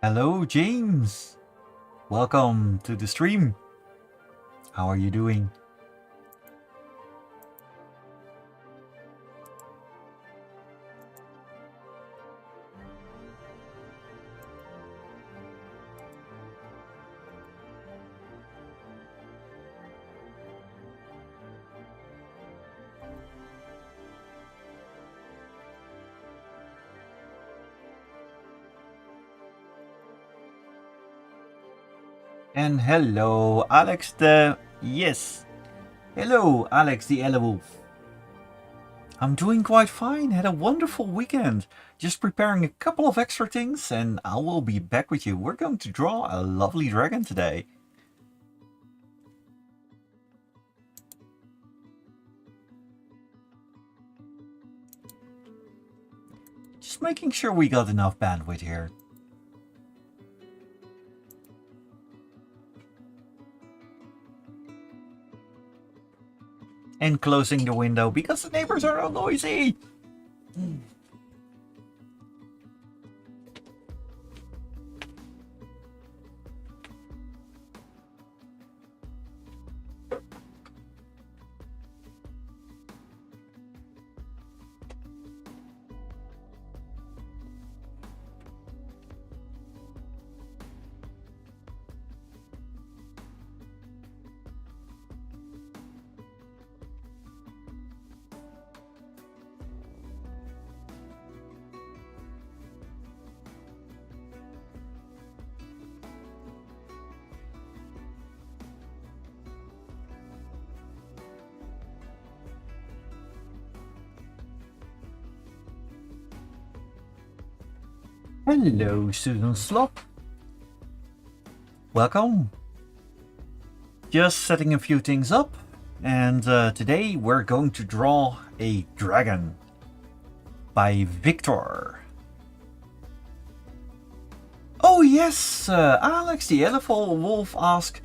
Hello, James. Welcome to the stream. How are you doing? And hello, Alex the... Yes. Hello, Alex the Elewolf. I'm doing quite fine. Had a wonderful weekend. Just preparing a couple of extra things and I will be back with you. We're going to draw a lovely dragon today. Just making sure we got enough bandwidth here. And closing the window because the neighbors are all noisy. Hello, student Slop. Welcome. Just setting a few things up, and today we're going to draw a dragon by Victor. Oh yes, Alex the Elephant Wolf asked,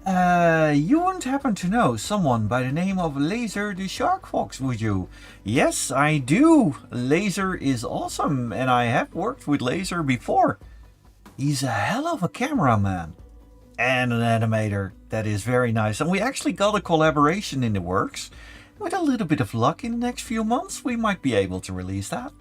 you wouldn't happen to know someone by the name of Laser the Shark Fox, would you? Yes, I do. Laser is awesome, and I have worked with Laser before. He's a hell of a cameraman and an animator. That is very nice. And we actually got a collaboration in the works. With a little bit of luck in the next few months, we might be able to release that.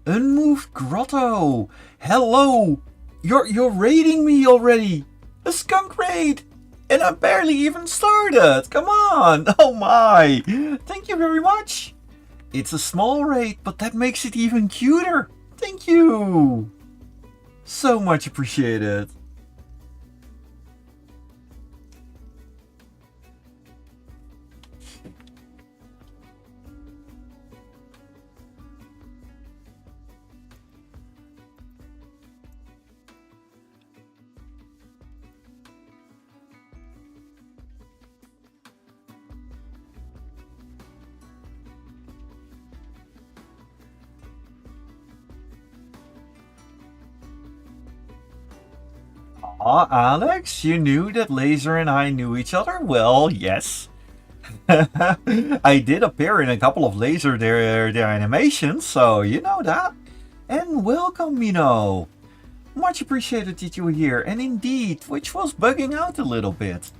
Unmoved Grotto. Hello. You're raiding me already. A skunk raid. And I barely even started. Come on. Oh my. Thank you very much. It's a small raid, but that makes it even cuter. Thank you. So much appreciated. Alex, you knew that Laser and I knew each other? Well, yes. I did appear in a couple of Laser their animations, so you know that. And welcome, Much appreciated that you were here, and indeed, Twitch was bugging out a little bit.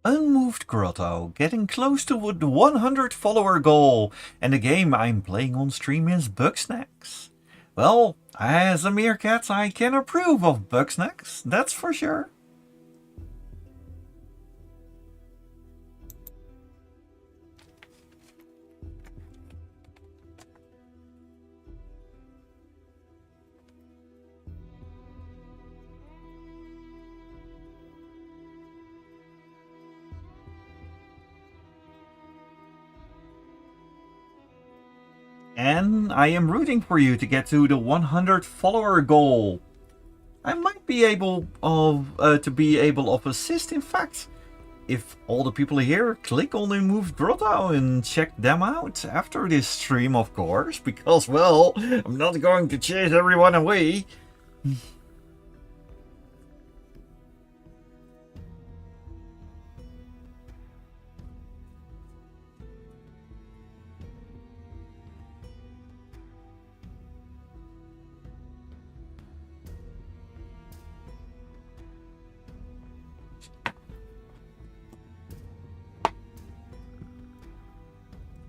Unmoved Grotto, getting close to the 100 follower goal, and the game I'm playing on stream is Bugsnax. Well, as a meerkat, I can approve of Bugsnax, that's for sure. and I am rooting for you to get to the 100 follower goal. I might be able of assist. In fact, if all the people here click on the Move Grotto and check them out after this stream, of course, because, well, I'm not going to chase everyone away.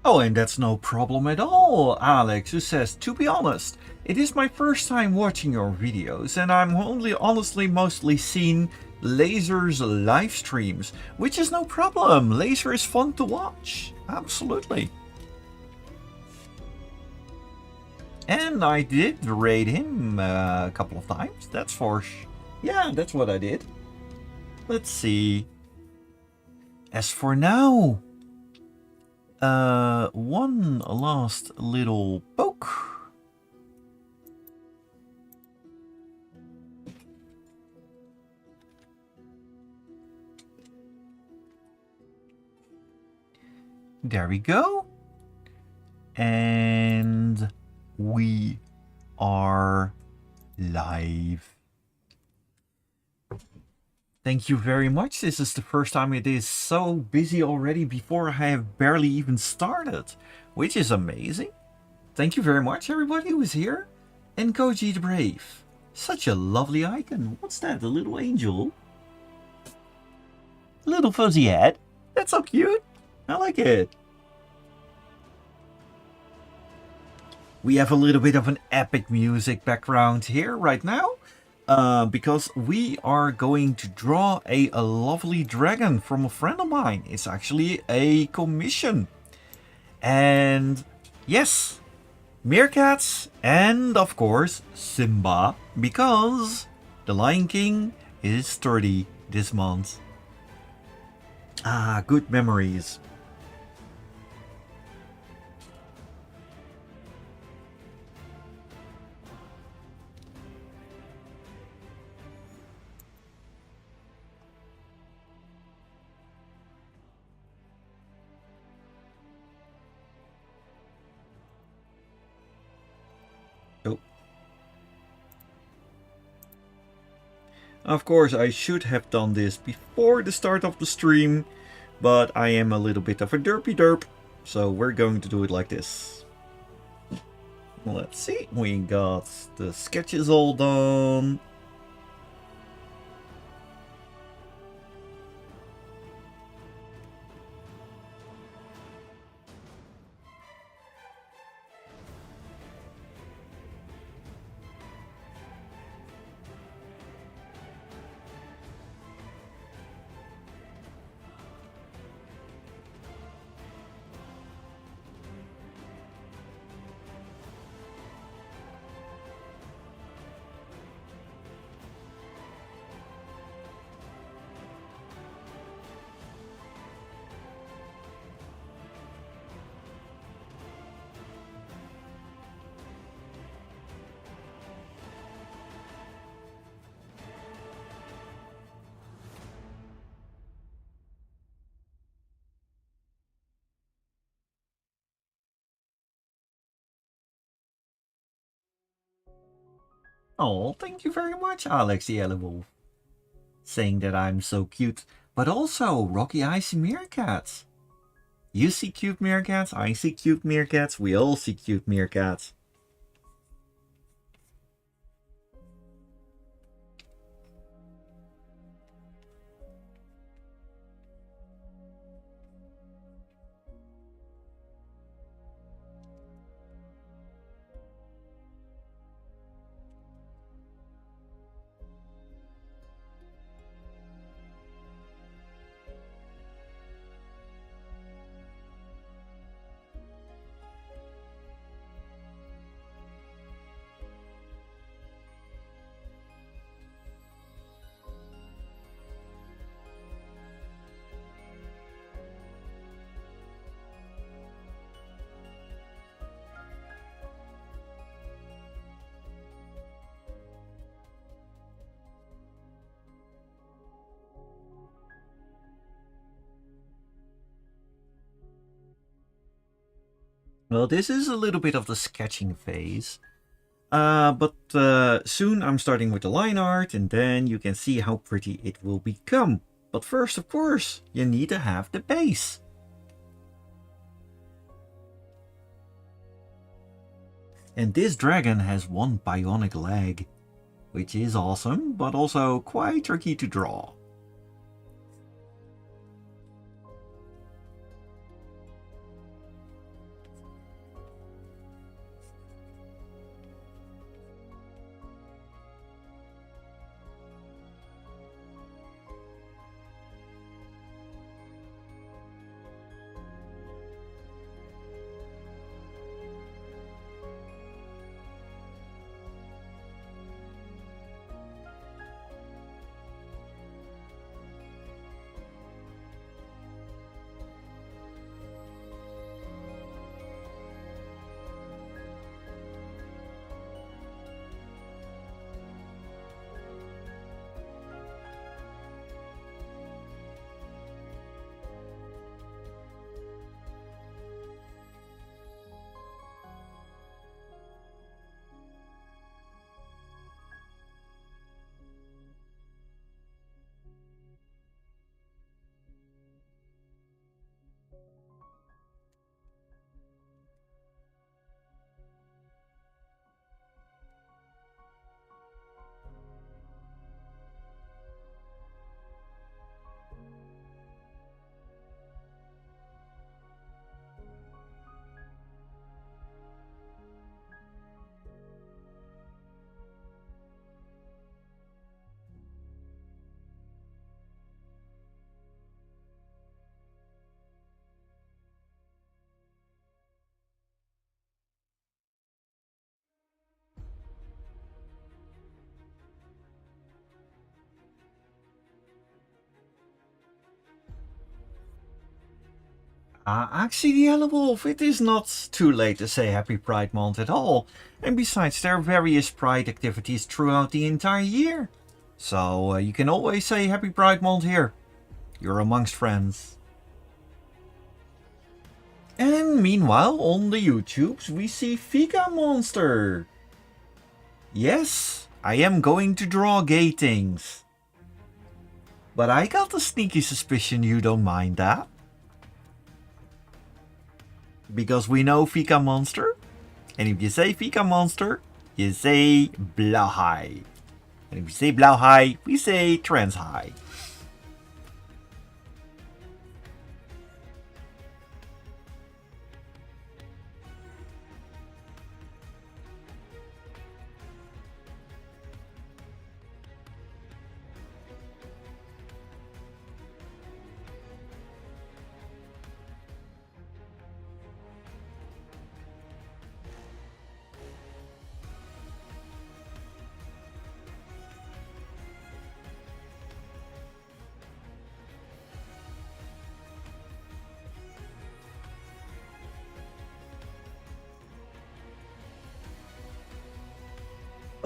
Oh, and that's no problem at all, Alex, who says, to be honest, it is my first time watching your videos, and I'm only honestly mostly seen Laser's live streams, which is no problem. Laser is fun to watch. Absolutely. And I did raid him a couple of times. Yeah, that's what I did. Let's see. As for now, one last little poke. There we go. And we are live. Thank you very much. This is the first time it is so busy already before I have barely even started, which is amazing. Thank you very much, everybody who is here. And Koji the Brave. Such a lovely icon. What's that? A little angel? A little fuzzy head? That's so cute. I like it. We have a little bit of an epic music background here right now. Because we are going to draw a lovely dragon from a friend of mine. It's actually a commission. And yes, meerkats and of course Simba, because the Lion King is 30 this month. Ah, good memories. Of course, I should have done this before the start of the stream, but I am a little bit of a derp, so we're going to do it like this. Let's see, we got the sketches all done. Oh, thank you very much, Alex the Yellow Wolf. Saying that I'm so cute, but also Rocky Icy Meerkats. You see cute meerkats, I see cute meerkats, we all see cute meerkats. Well, this is a little bit of the sketching phase. But soon I'm starting with the line art, and then you can see how pretty it will become. But first, of course, you need to have the base. And this dragon has one bionic leg, which is awesome, but also quite tricky to draw. Actually, the Yellow Wolf, it is not too late to say Happy Pride Month at all. And besides, there are various Pride activities throughout the entire year. So you can always say Happy Pride Month here. You're amongst friends. And meanwhile, on the YouTubes, we see Fika Monster. Yes, I am going to draw gay things. But I got a sneaky suspicion you don't mind that. Because we know Fika Monster. And if you say Fika Monster, you say Blauhai. And if you say Blauhai, we say Transhai.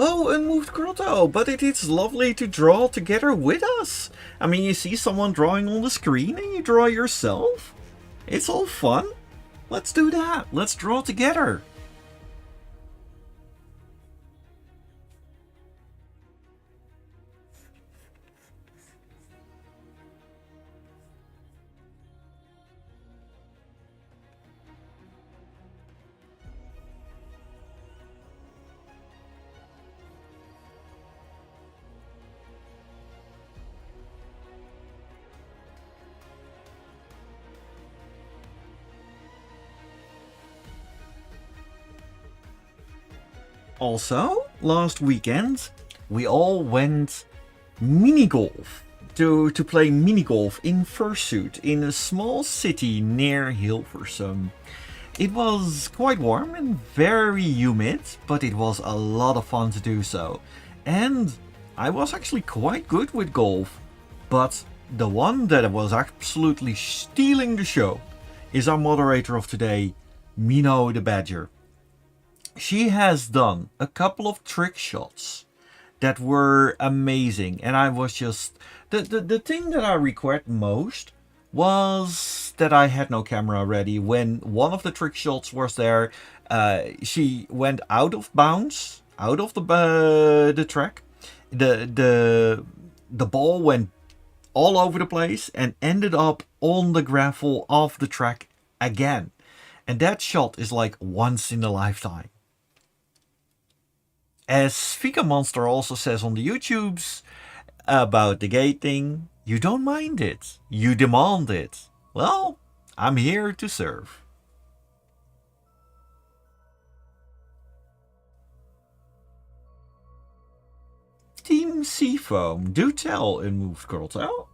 Oh, Unmoved Grotto, but it is lovely to draw together with us. I mean, you see someone drawing on the screen and you draw yourself. It's all fun. Let's do that. Let's draw together. Also, last weekend, we all went mini golf to play mini golf in fursuit in a small city near Hilversum. It was quite warm and very humid, but it was a lot of fun to do so. And I was actually quite good with golf. But the one that was absolutely stealing the show is our moderator of today, Mino the Badger. She has done a couple of trick shots that were amazing, and I was just the thing that I regret most was that I had no camera ready. When one of the trick shots was there, she went out of bounds, out of the track. The ball went all over the place and ended up on the gravel of the track again. And that shot is like once in a lifetime. As Fika Monster also says on the YouTubes about the gate thing, you don't mind it, you demand it. Well, I'm here to serve. Team Seafoam, do tell in Moved Girl Tell.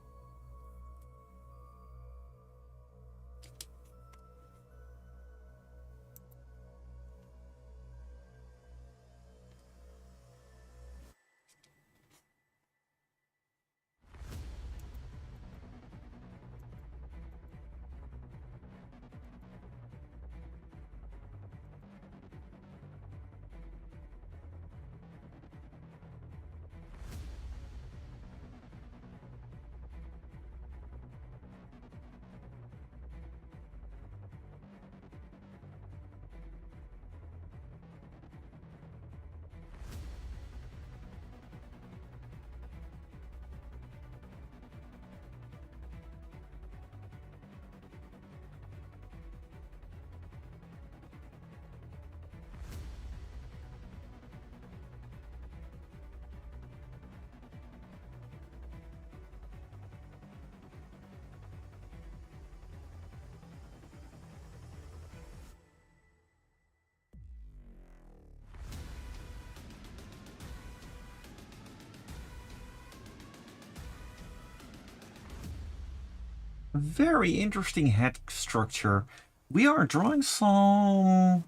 Very interesting head structure. We are drawing some...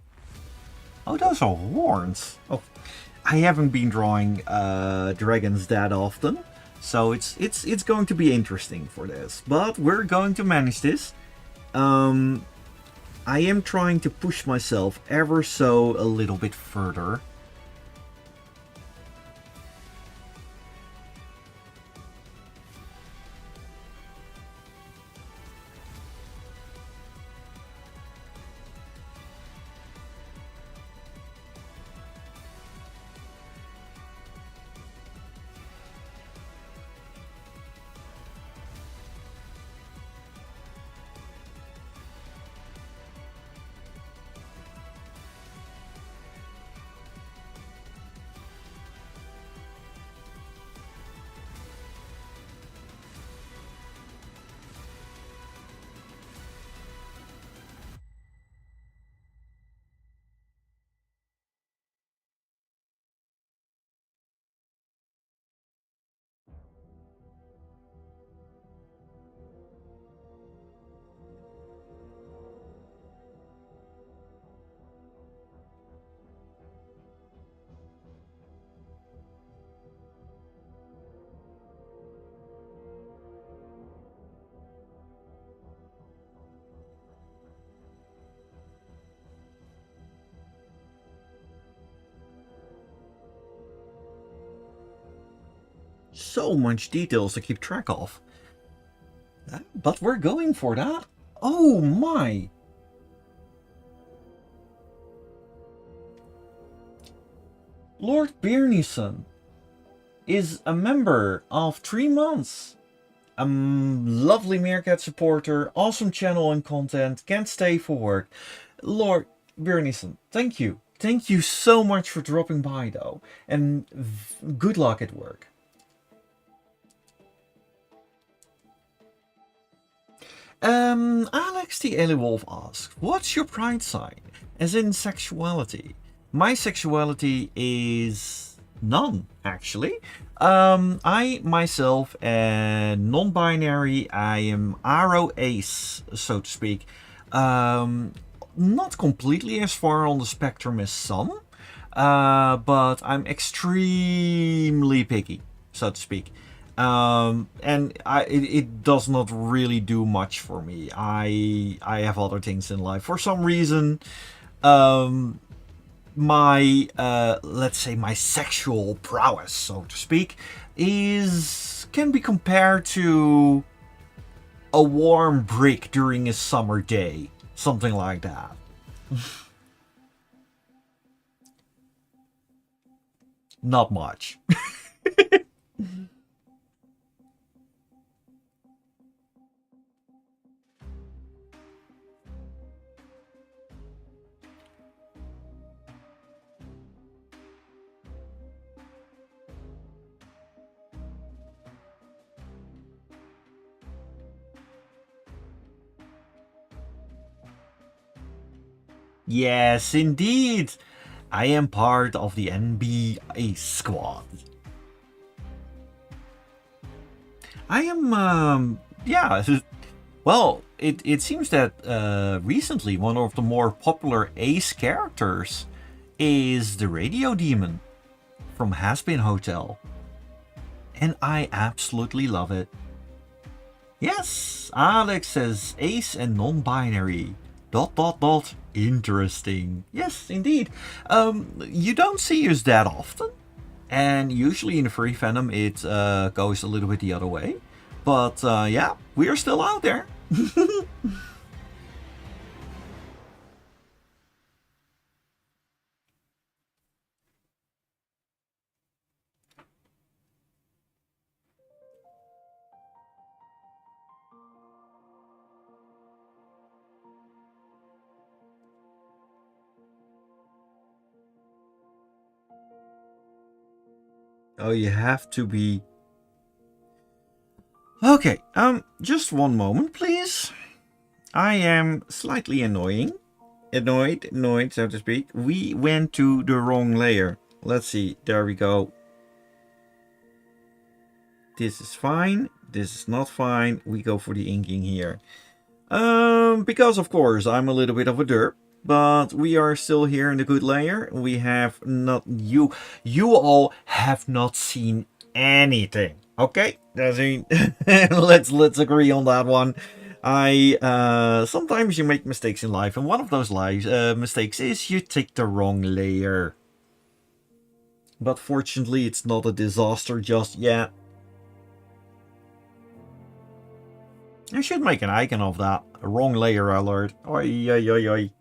Oh, those are horns. Oh, I haven't been drawing dragons that often, so it's going to be interesting for this. But we're going to manage this. I am trying to push myself ever so a little bit further. So much details to keep track of. But we're going for that. Oh my! Lord Byrnison is a member of 3 months. A lovely Meerkat supporter, awesome channel and content, can't stay for work. Lord Byrnison, thank you. Thank you so much for dropping by though. And good luck at work. Alex the Elewolf asks, what's your pride sign? As in sexuality. My sexuality is none, actually. I myself am non-binary. I am Aro Ace, so to speak. Not completely as far on the spectrum as some, but I'm extremely picky, so to speak. And it does not really do much for me. I have other things in life. For some reason, my let's say my sexual prowess, so to speak, can be compared to a warm brick during a summer day. Something like that. Not much. Yes, indeed. I am part of the NBA squad. I am, yeah. Well, it seems that recently one of the more popular Ace characters is the Radio Demon from Has-Been Hotel. And I absolutely love it. Yes, Alex says Ace and non-binary. ... Interesting. Yes, indeed. You don't see us that often. And usually in the furry fandom it goes a little bit the other way. But yeah, we are still out there. Oh, you have to be... Okay, just one moment, please. I am slightly annoyed, so to speak. We went to the wrong layer. Let's see, there we go. This is fine, this is not fine. We go for the inking here. Because of course I'm a little bit of a derp. But we are still here in the good layer. We have not... You all have not seen anything. Okay? Let's agree on that one. Sometimes you make mistakes in life, and one of those mistakes is you take the wrong layer. But fortunately it's not a disaster just yet. I should make an icon of that. A wrong layer alert. Oi, oi, oi, oi.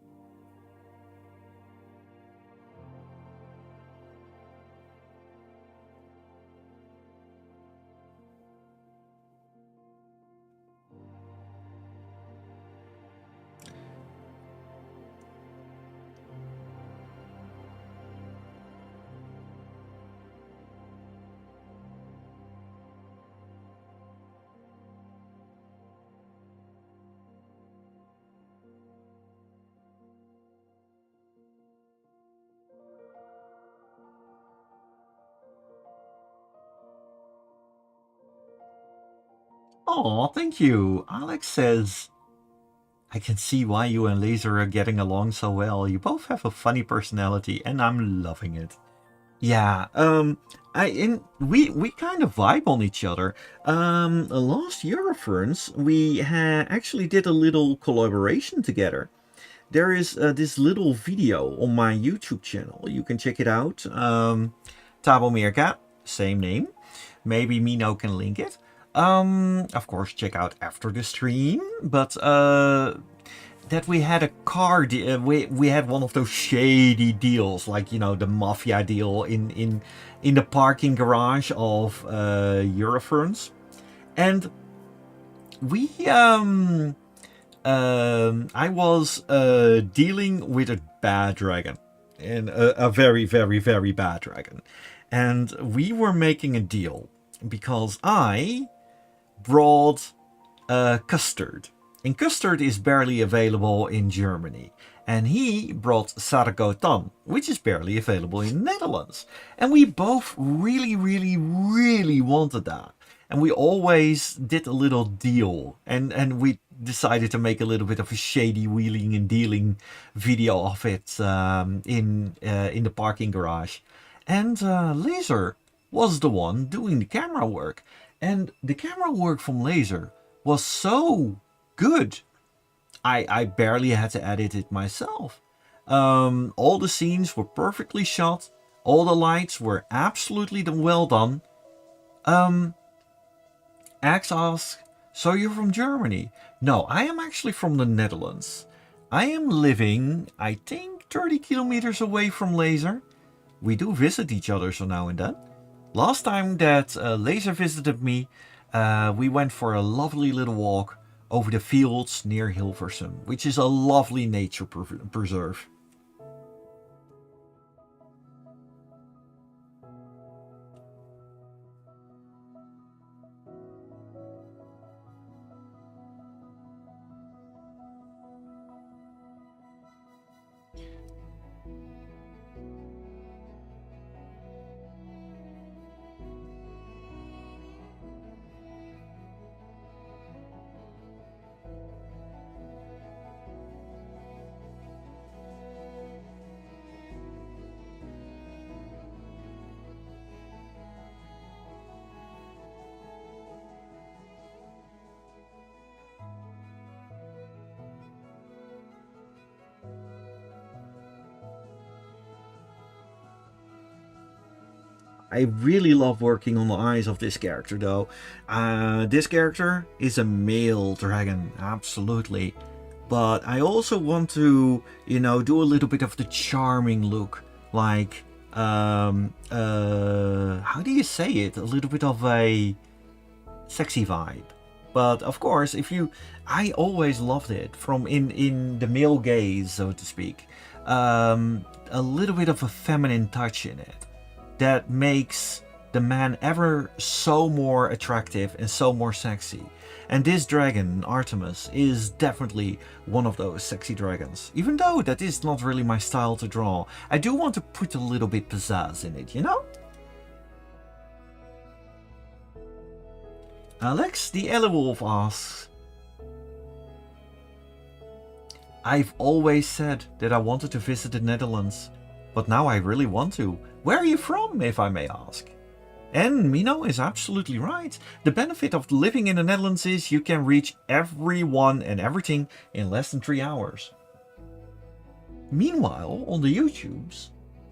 Aw, thank you. Alex says, I can see why you and Laser are getting along so well. You both have a funny personality, and I'm loving it. Yeah, we kind of vibe on each other. Last year, friends, we actually did a little collaboration together. There is this little video on my YouTube channel. You can check it out. Tabo Meerkat, same name. Maybe Mino can link it. Of course, check out after the stream. But that we had a car we had one of those shady deals, like, you know, the mafia deal in the parking garage of Eurofurns. And we I was dealing with a bad dragon, and a very, very, very bad dragon. And we were making a deal because I brought custard. And custard is barely available in Germany. And he brought sargotan, which is barely available in the Netherlands. And we both really, really, really wanted that. And we always did a little deal. And we decided to make a little bit of a shady wheeling and dealing video of it in the parking garage. And Laser was the one doing the camera work. And the camera work from Laser was so good. I barely had to edit it myself. All the scenes were perfectly shot. All the lights were absolutely well done. Axe asks, So you're from Germany? No, I am actually from the Netherlands. I am living, I think, 30 kilometers away from Laser. We do visit each other so now and then. Last time that Laser visited me, we went for a lovely little walk over the fields near Hilversum, which is a lovely nature preserve. I really love working on the eyes of this character though. This character is a male dragon, absolutely. But I also want to, do a little bit of the charming look. Like, how do you say it? A little bit of a sexy vibe. But of course, I always loved it from in the male gaze, so to speak. A little bit of a feminine touch in it that makes the man ever so more attractive and so more sexy. And this dragon, Artemis, is definitely one of those sexy dragons. Even though that is not really my style to draw, I do want to put a little bit pizzazz in it, Alex the Elewolf asks, I've always said that I wanted to visit the Netherlands, but now I really want to. Where are you from, if I may ask? And Mino is absolutely right. The benefit of living in the Netherlands is you can reach everyone and everything in less than 3 hours. Meanwhile, on the YouTubes,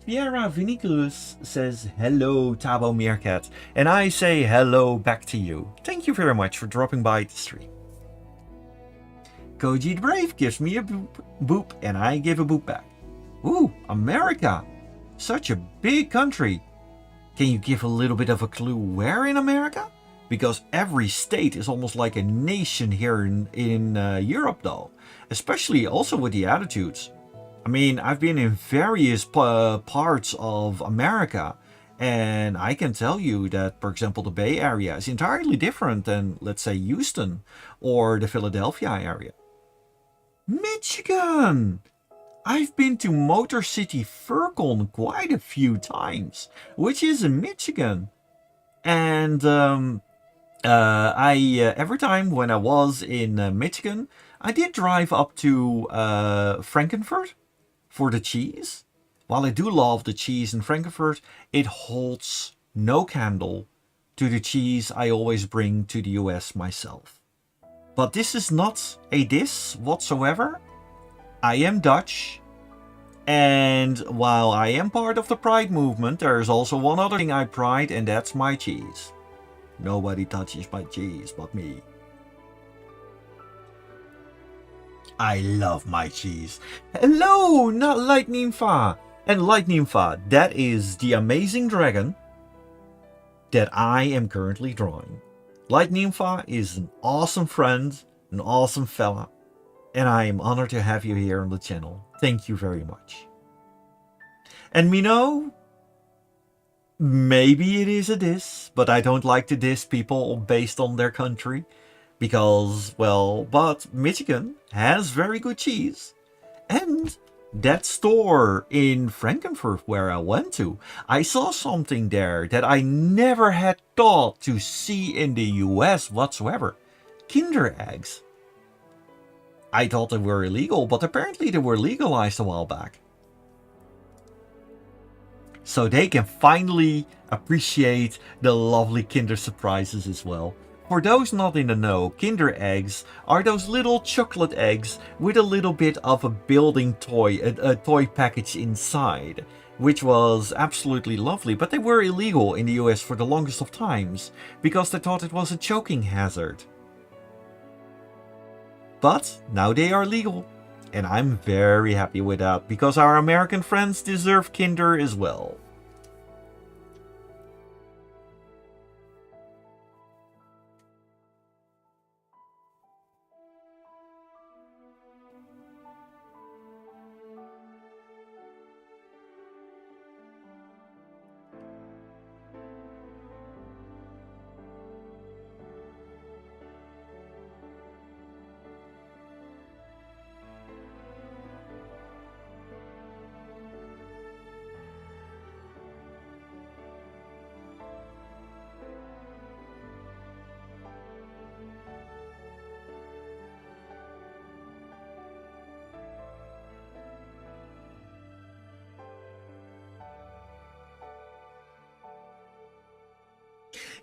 Fiera Viniculus says hello Tabo Meerkat, and I say hello back to you. Thank you very much for dropping by the stream. Koji the Brave gives me a boop, and I give a boop back. Ooh, America! Such a big country. Can you give a little bit of a clue where in America? Because every state is almost like a nation here in Europe though. Especially also with the attitudes. I mean, I've been in various parts of America. And I can tell you that, for example, the Bay Area is entirely different than, let's say, Houston or the Philadelphia area. Michigan! I've been to Motor City FurCon quite a few times, which is in Michigan. And every time when I was in Michigan, I did drive up to Frankfurt for the cheese. While I do love the cheese in Frankfurt, it holds no candle to the cheese I always bring to the US myself. But this is not a diss whatsoever. I am Dutch, and while I am part of the Pride movement, there is also one other thing I pride, and that's my cheese. Nobody touches my cheese but me. I love my cheese. Hello, not Light Nympha. And Light Nympha, that is the amazing dragon that I am currently drawing. Light Nympha is an awesome friend, an awesome fella. And I am honored to have you here on the channel. Thank you very much. And Mino, maybe it is a diss, but I don't like to diss people based on their country. Because, well, but Michigan has very good cheese. And that store in Frankfurt where I went to, I saw something there that I never had thought to see in the US whatsoever. Kinder eggs. I thought they were illegal, but apparently they were legalized a while back. So they can finally appreciate the lovely Kinder surprises as well. For those not in the know, Kinder eggs are those little chocolate eggs with a little bit of a building toy, a toy package inside, which was absolutely lovely, but they were illegal in the US for the longest of times, because they thought it was a choking hazard. But now they are legal. And I'm very happy with that, because our American friends deserve Kinder as well.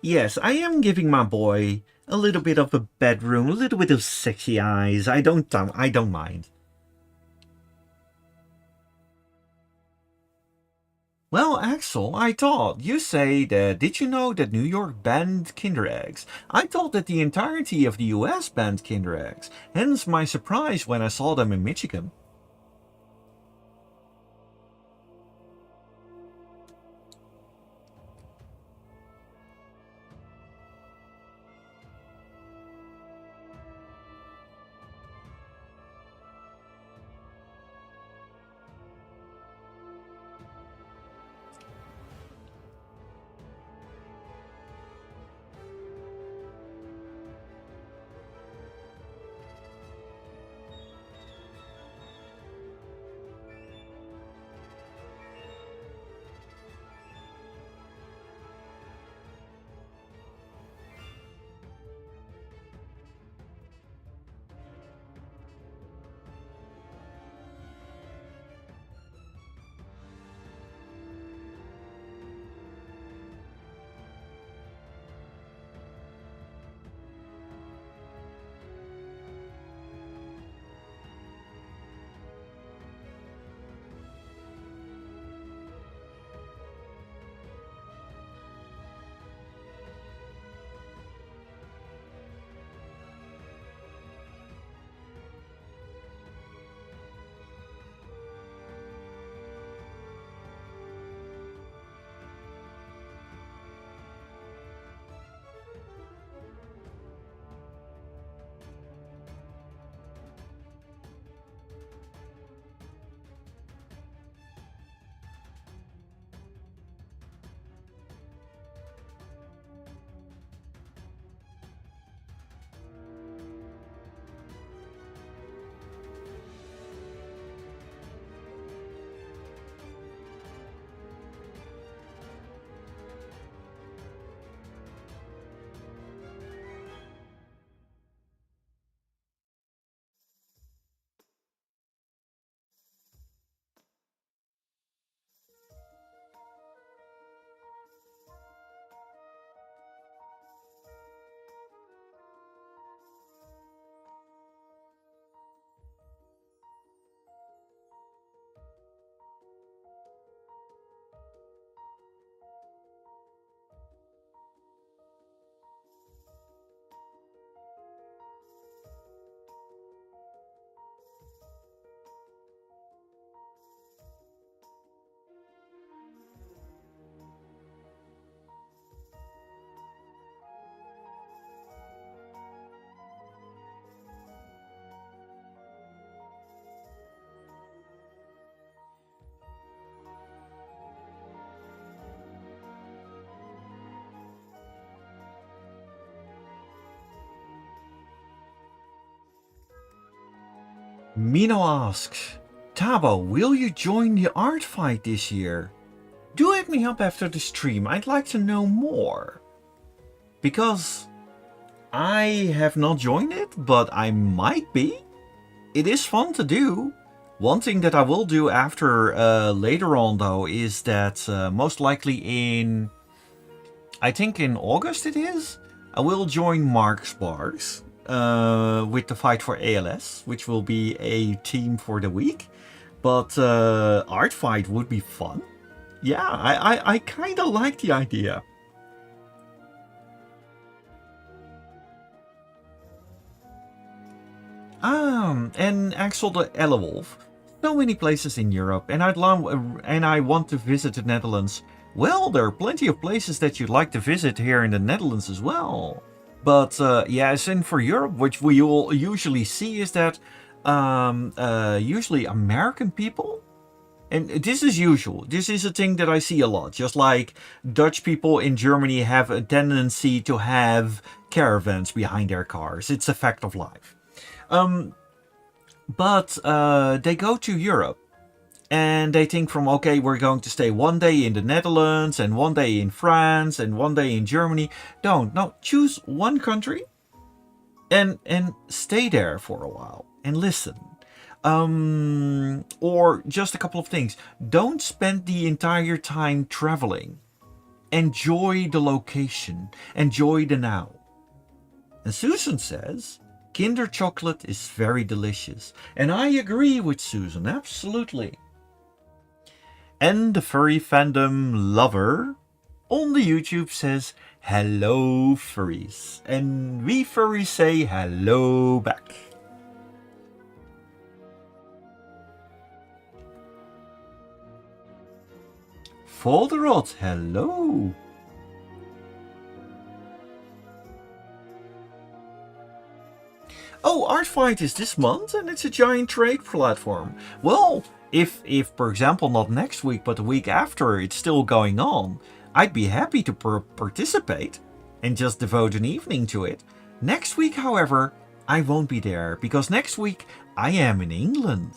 Yes, I am giving my boy a little bit of a bedroom, a little bit of sexy eyes. I don't mind. Well, Axel, I thought you say that. Did you know that New York banned Kinder eggs? I thought that the entirety of the US banned Kinder eggs. Hence my surprise when I saw them in Michigan. Mino asks, Tabo, will you join the art fight this year? Do hit me up after the stream, I'd like to know more. Because I have not joined it, but I might be. It is fun to do. One thing that I will do after later on though is that most likely I think in August it is, I will join Mark's Bars with the fight for ALS, which will be a team for the week. But art fight would be fun. Yeah, I kind of like the idea. And Axel the Elewolf. So many places in Europe, and I want to visit the Netherlands. Well, there are plenty of places that you'd like to visit here in the Netherlands as well. But yes, and for Europe, which we all usually see is that usually American people, and this is usual. This is a thing that I see a lot. Just like Dutch people in Germany have a tendency to have caravans behind their cars. It's a fact of life. But they go to Europe and they think from, okay, we're going to stay one day in the Netherlands and one day in France and one day in Germany. Don't. No, choose one country and stay there for a while and listen. Or just a couple of things. Don't spend the entire time traveling. Enjoy the location. Enjoy the now. And Susan says, Kinder chocolate is very delicious. And I agree with Susan, absolutely. And the furry fandom lover on the YouTube says, hello furries. And we furries say hello back. Folderot, hello. Oh, Artfight is this month and it's a giant trade platform. Well, if for example not next week but the week after it's still going on, I'd be happy to participate and just devote an evening to it. Next week, however, I won't be there because next week I am in England.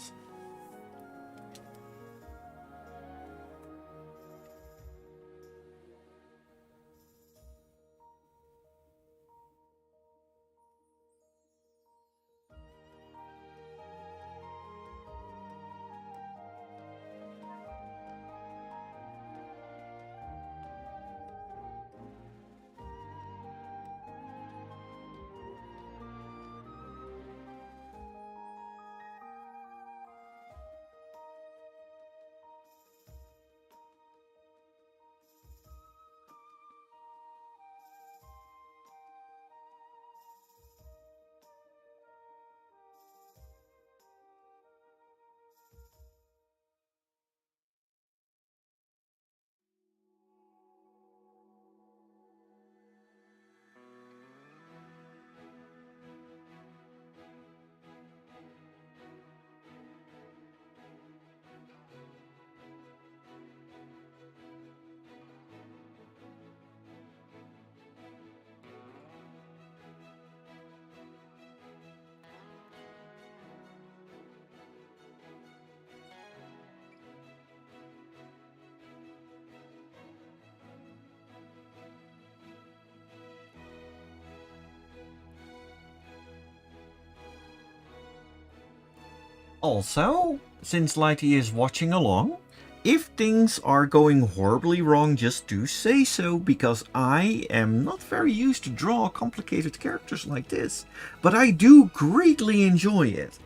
Also, since Lighty is watching along, if things are going horribly wrong, just do say so, because I am not very used to draw complicated characters like this, but I do greatly enjoy it.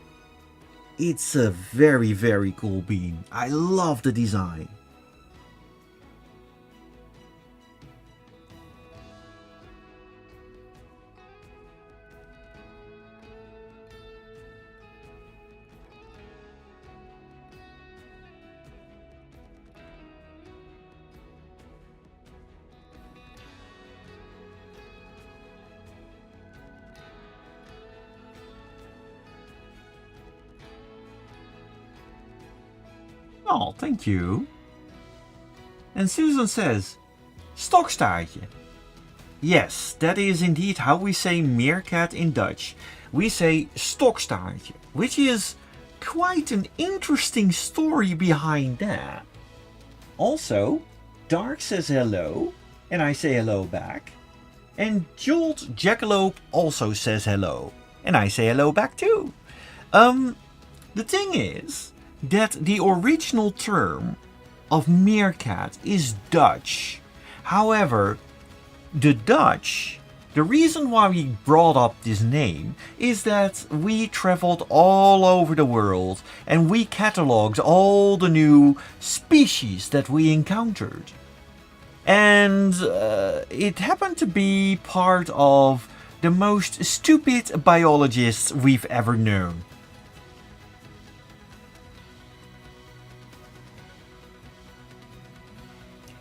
It's a very, very cool bean. I love the design. Oh, thank you. And Susan says, stokstaartje. Yes, that is indeed how we say meerkat in Dutch. We say stokstaartje, which is quite an interesting story behind that. Also, Dark says hello, and I say hello back. And Jolt Jackalope also says hello, and I say hello back too. The thing is that the original term of meerkat is Dutch. However, the Dutch, the reason why we brought up this name is that we traveled all over the world and we catalogued all the new species that we encountered. And it happened to be part of the most stupid biologists we've ever known.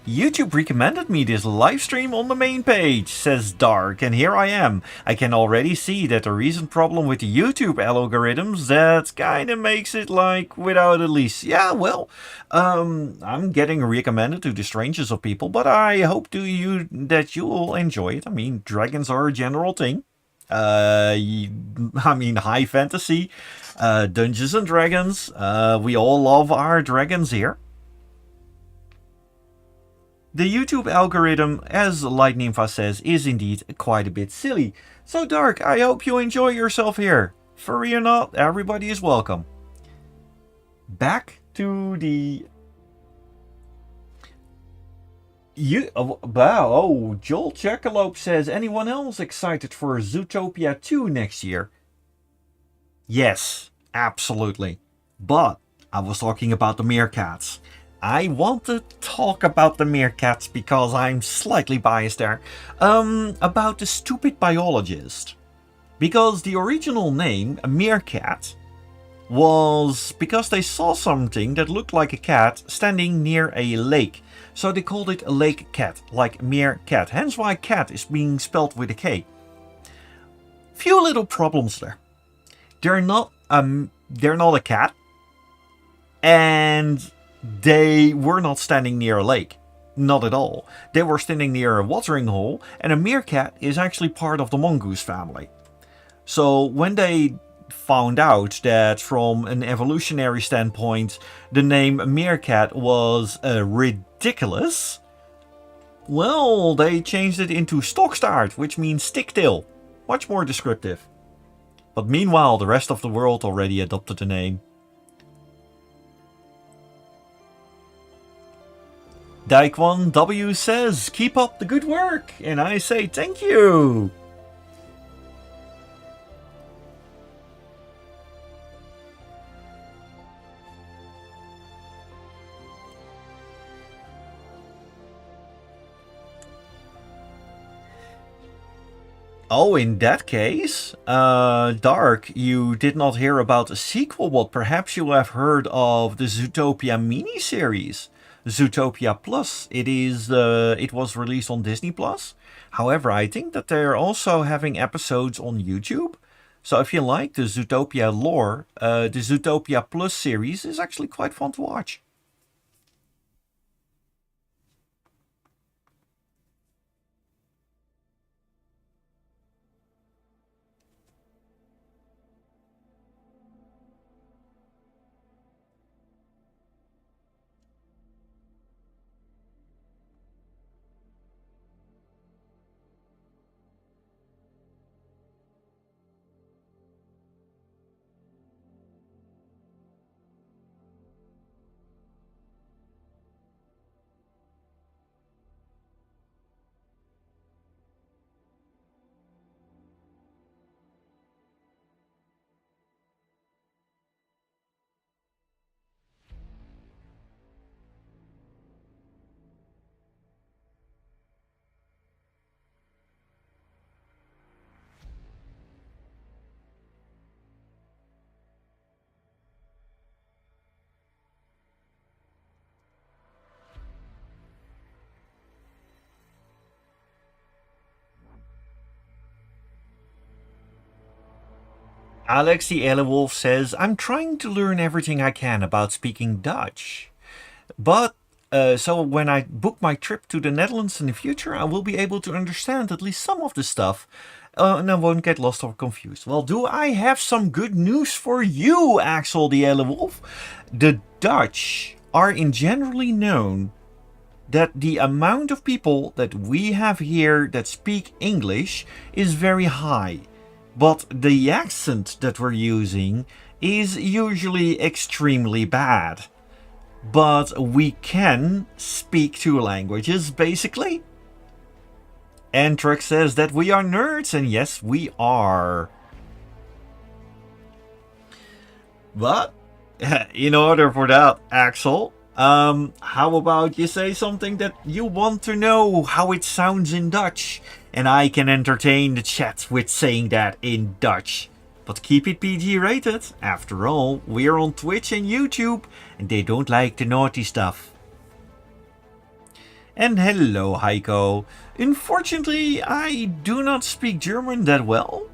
YouTube recommended me this live stream on the main page, says Dark, and here I am. I can already see that the recent problem with the YouTube algorithms that kinda makes it like without at least. Yeah, well, I'm getting recommended to the strangest of people, but I hope that you will enjoy it. I mean, dragons are a general thing. I mean, high fantasy, Dungeons and Dragons. We all love our dragons here. The YouTube algorithm, as Light Nympha says, is indeed quite a bit silly. So Dark, I hope you enjoy yourself here. Furry or not, everybody is welcome. Back to the... Joel Jackalope says, anyone else excited for Zootopia 2 next year? Yes, absolutely. But I was talking about the meerkats. I want to talk about the meerkats because I'm slightly biased there. About the stupid biologist. Because the original name, a meerkat, was because they saw something that looked like a cat standing near a lake. So they called it a lake cat, like meerkat. Hence why cat is being spelled with a K. Few little problems there. They're not a cat. And they were not standing near a lake. Not at all. They were standing near a watering hole, and a meerkat is actually part of the mongoose family. So when they found out that from an evolutionary standpoint the name meerkat was ridiculous, well, they changed it into stockstart, which means sticktail. Much more descriptive. But meanwhile, the rest of the world already adopted the name. Daikwan W says, keep up the good work, and I say thank you. Oh, in that case, Dark, you did not hear about a sequel, but perhaps you have heard of the Zootopia miniseries. Zootopia Plus. It was released on Disney Plus. However, I think that they're also having episodes on YouTube. So if you like the Zootopia lore, the Zootopia Plus series is actually quite fun to watch. Alex the Elewolf says, I'm trying to learn everything I can about speaking Dutch. But, so when I book my trip to the Netherlands in the future, I will be able to understand at least some of the stuff. And I won't get lost or confused. Well, do I have some good news for you, Axel the Elewolf? The Dutch are in generally known that the amount of people that we have here that speak English is very high. But the accent that we're using is usually extremely bad. But we can speak two languages, basically. Antrax says that we are nerds, and yes, we are. But, in order for that, Axel, how about you say something that you want to know how it sounds in Dutch? And I can entertain the chat with saying that in Dutch. But keep it PG rated. After all, we're on Twitch and YouTube, and they don't like the naughty stuff. And hello, Heiko. Unfortunately, I do not speak German that well,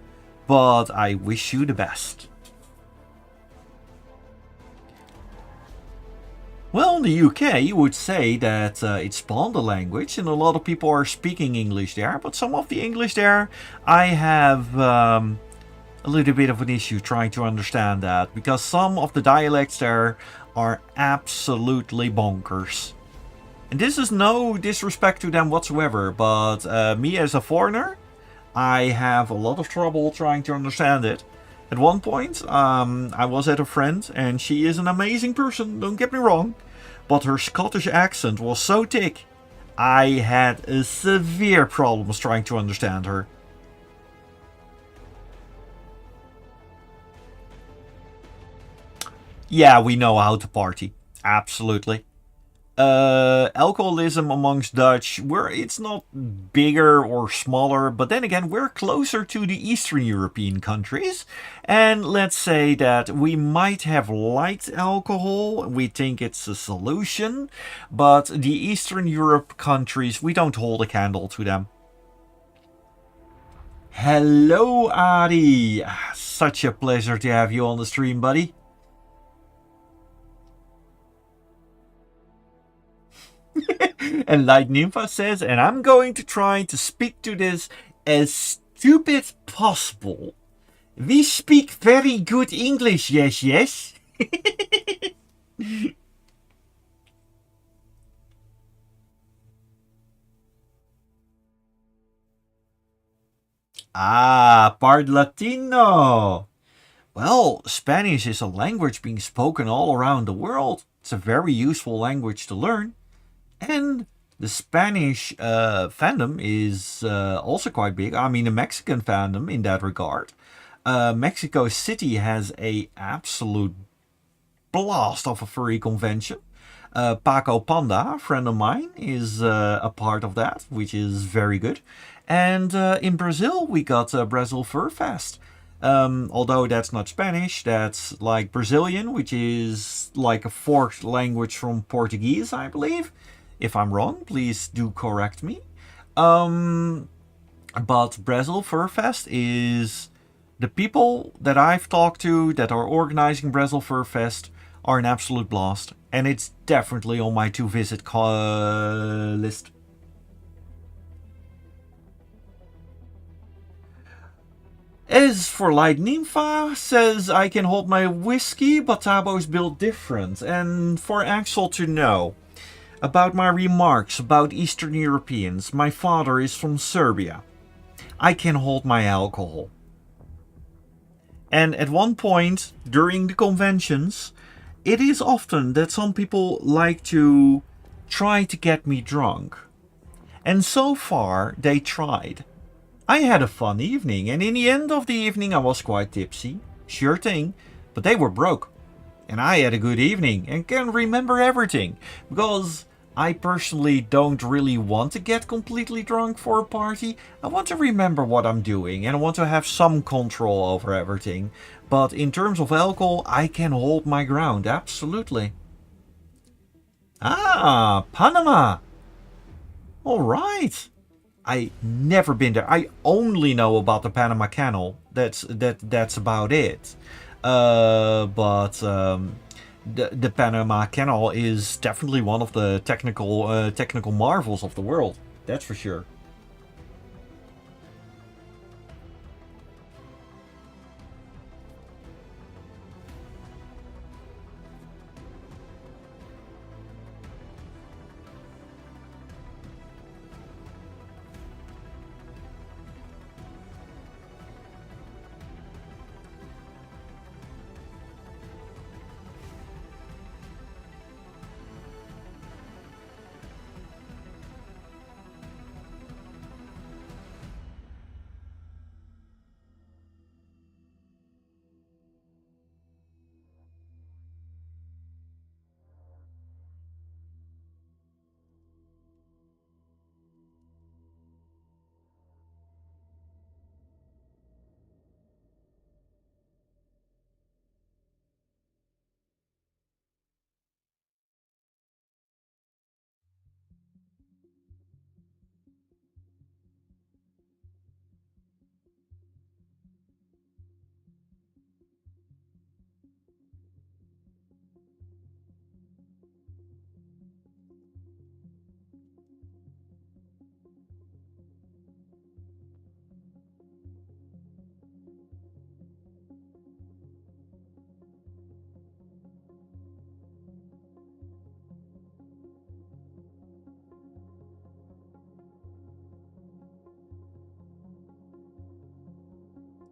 but I wish you the best. Well, in the UK, you would say that it's spawned a language, and a lot of people are speaking English there. But some of the English there, I have a little bit of an issue trying to understand that, because some of the dialects there are absolutely bonkers. And this is no disrespect to them whatsoever, but me as a foreigner, I have a lot of trouble trying to understand it. At one point, I was at a friend, and she is an amazing person, don't get me wrong, but her Scottish accent was so thick, I had severe problems trying to understand her. Yeah, we know how to party. Absolutely. Alcoholism amongst Dutch, where it's not bigger or smaller, but then again, we're closer to the Eastern European countries. And let's say that we might have light alcohol, we think it's a solution, but the Eastern Europe countries, we don't hold a candle to them. Hello, Ari. Such a pleasure to have you on the stream, buddy. And Light Nympha says, and I'm going to try to speak to this as stupid possible. We speak very good English, yes, yes. Ah, part Latino. Well, Spanish is a language being spoken all around the world. It's a very useful language to learn. And the Spanish fandom is also quite big. I mean, the Mexican fandom in that regard. Mexico City has a absolute blast of a furry convention. Paco Panda, a friend of mine, is a part of that, which is very good. And in Brazil, we got Brazil Fur Fest. Although that's not Spanish, that's like Brazilian, which is like a fourth language from Portuguese, I believe. If I'm wrong, please do correct me. But Brazil Fur Fest is the people that I've talked to that are organizing Brazil Fur Fest are an absolute blast, and it's definitely on my to visit list. As for Light Nympha, says I can hold my whiskey, but Tabo's built different. And for Axel to know about my remarks about Eastern Europeans, my father is from Serbia. I can hold my alcohol. And at one point during the conventions, it is often that some people like to try to get me drunk. And so far, they tried. I had a fun evening, and in the end of the evening I was quite tipsy. Sure thing, but they were broke. And I had a good evening and can remember everything, because I personally don't really want to get completely drunk for a party. I want to remember what I'm doing and I want to have some control over everything. But in terms of alcohol, I can hold my ground, absolutely. Ah, Panama! Alright. I never been there. I only know about the Panama Canal. That's about it. But the Panama Canal is definitely one of the technical marvels of the world. That's for sure.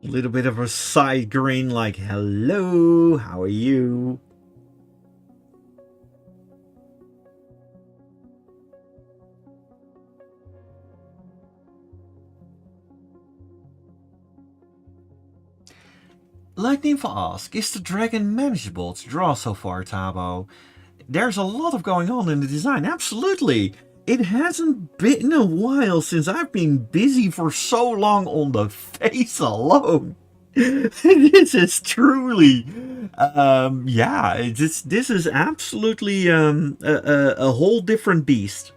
A little bit of a side grin like, hello, how are you? Like Nympha asks, is the dragon manageable to draw so far, Tabo? There's a lot of going on in the design, absolutely. It hasn't been a while since I've been busy for so long on the face alone. This is truly, yeah, this is absolutely a whole different beast.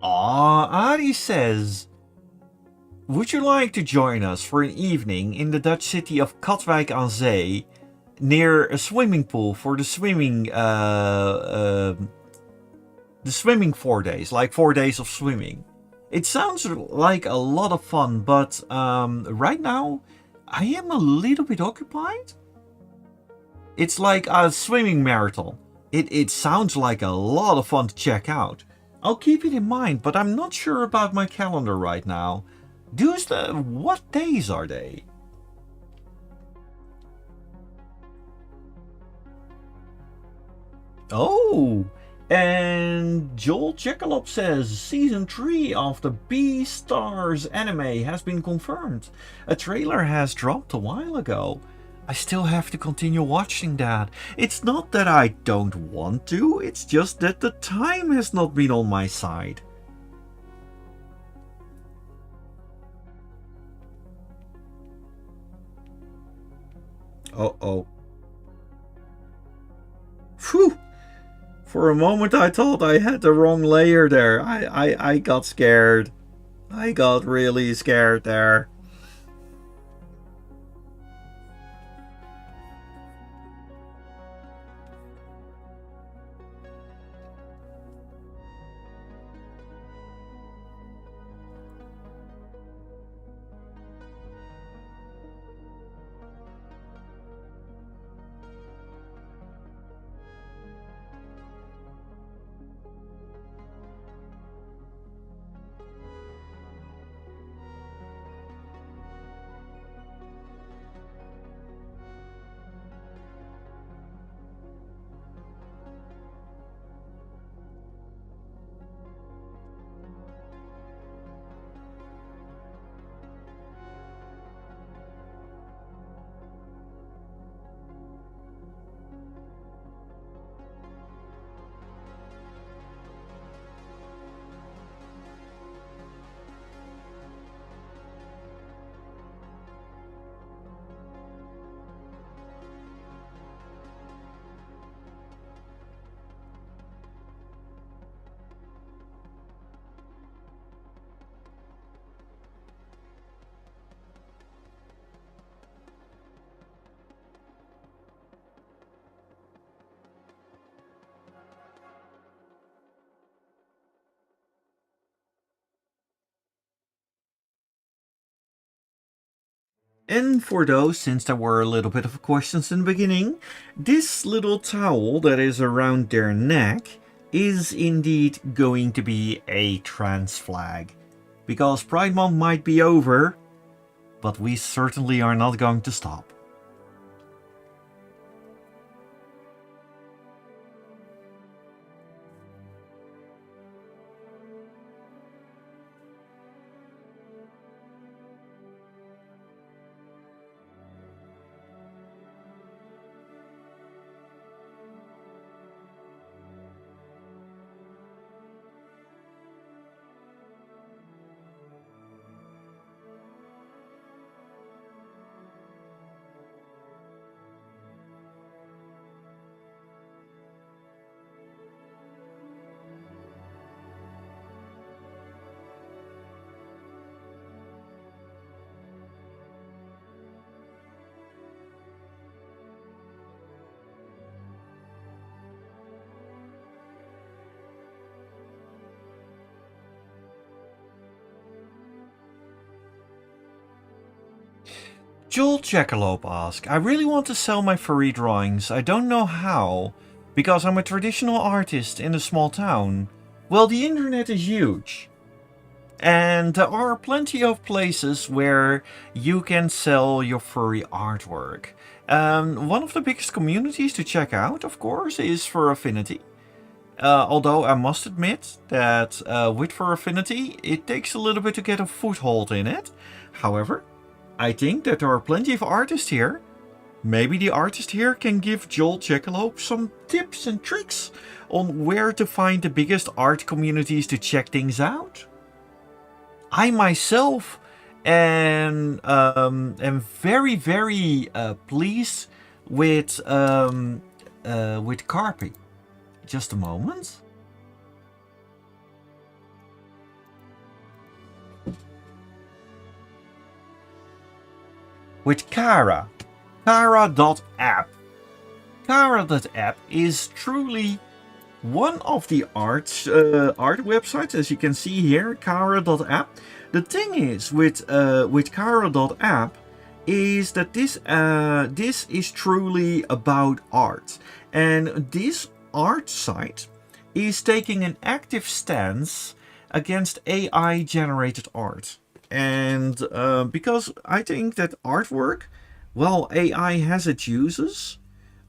Ari says, would you like to join us for an evening in the Dutch city of Katwijk aan Zee, near a swimming pool for the swimming 4 days, like 4 days of swimming? It sounds like a lot of fun, but right now I am a little bit occupied. It's like a swimming marathon. It sounds like a lot of fun to check out. I'll keep it in mind, but I'm not sure about my calendar right now. What days are they? Oh, and Joel Chekalop says Season 3 of the Beastars anime has been confirmed. A trailer has dropped a while ago. I still have to continue watching that. It's not that I don't want to, it's just that the time has not been on my side. Uh-oh. Phew! For a moment I thought I had the wrong layer there. I got scared. I got really scared there. And for those, since there were a little bit of questions in the beginning, this little towel that is around their neck is indeed going to be a trans flag. Because Pride Month might be over, but we certainly are not going to stop. Joel Jackalope asks, I really want to sell my furry drawings. I don't know how, because I'm a traditional artist in a small town. Well, the internet is huge. And there are plenty of places where you can sell your furry artwork. One of the biggest communities to check out, of course, is Fur Affinity. Although I must admit that with Fur Affinity, it takes a little bit to get a foothold in it. However, I think that there are plenty of artists here. Maybe the artist here can give Joel Jackalope some tips and tricks on where to find the biggest art communities to check things out. I myself am very, very pleased with Carpi. Just a moment. With Kara. Kara.app. Kara.app is truly one of the art websites, as you can see here, Kara.app. The thing is with Kara.app is that this is truly about art, and this art site is taking an active stance against AI generated art. And because I think that artwork, well, AI has its uses.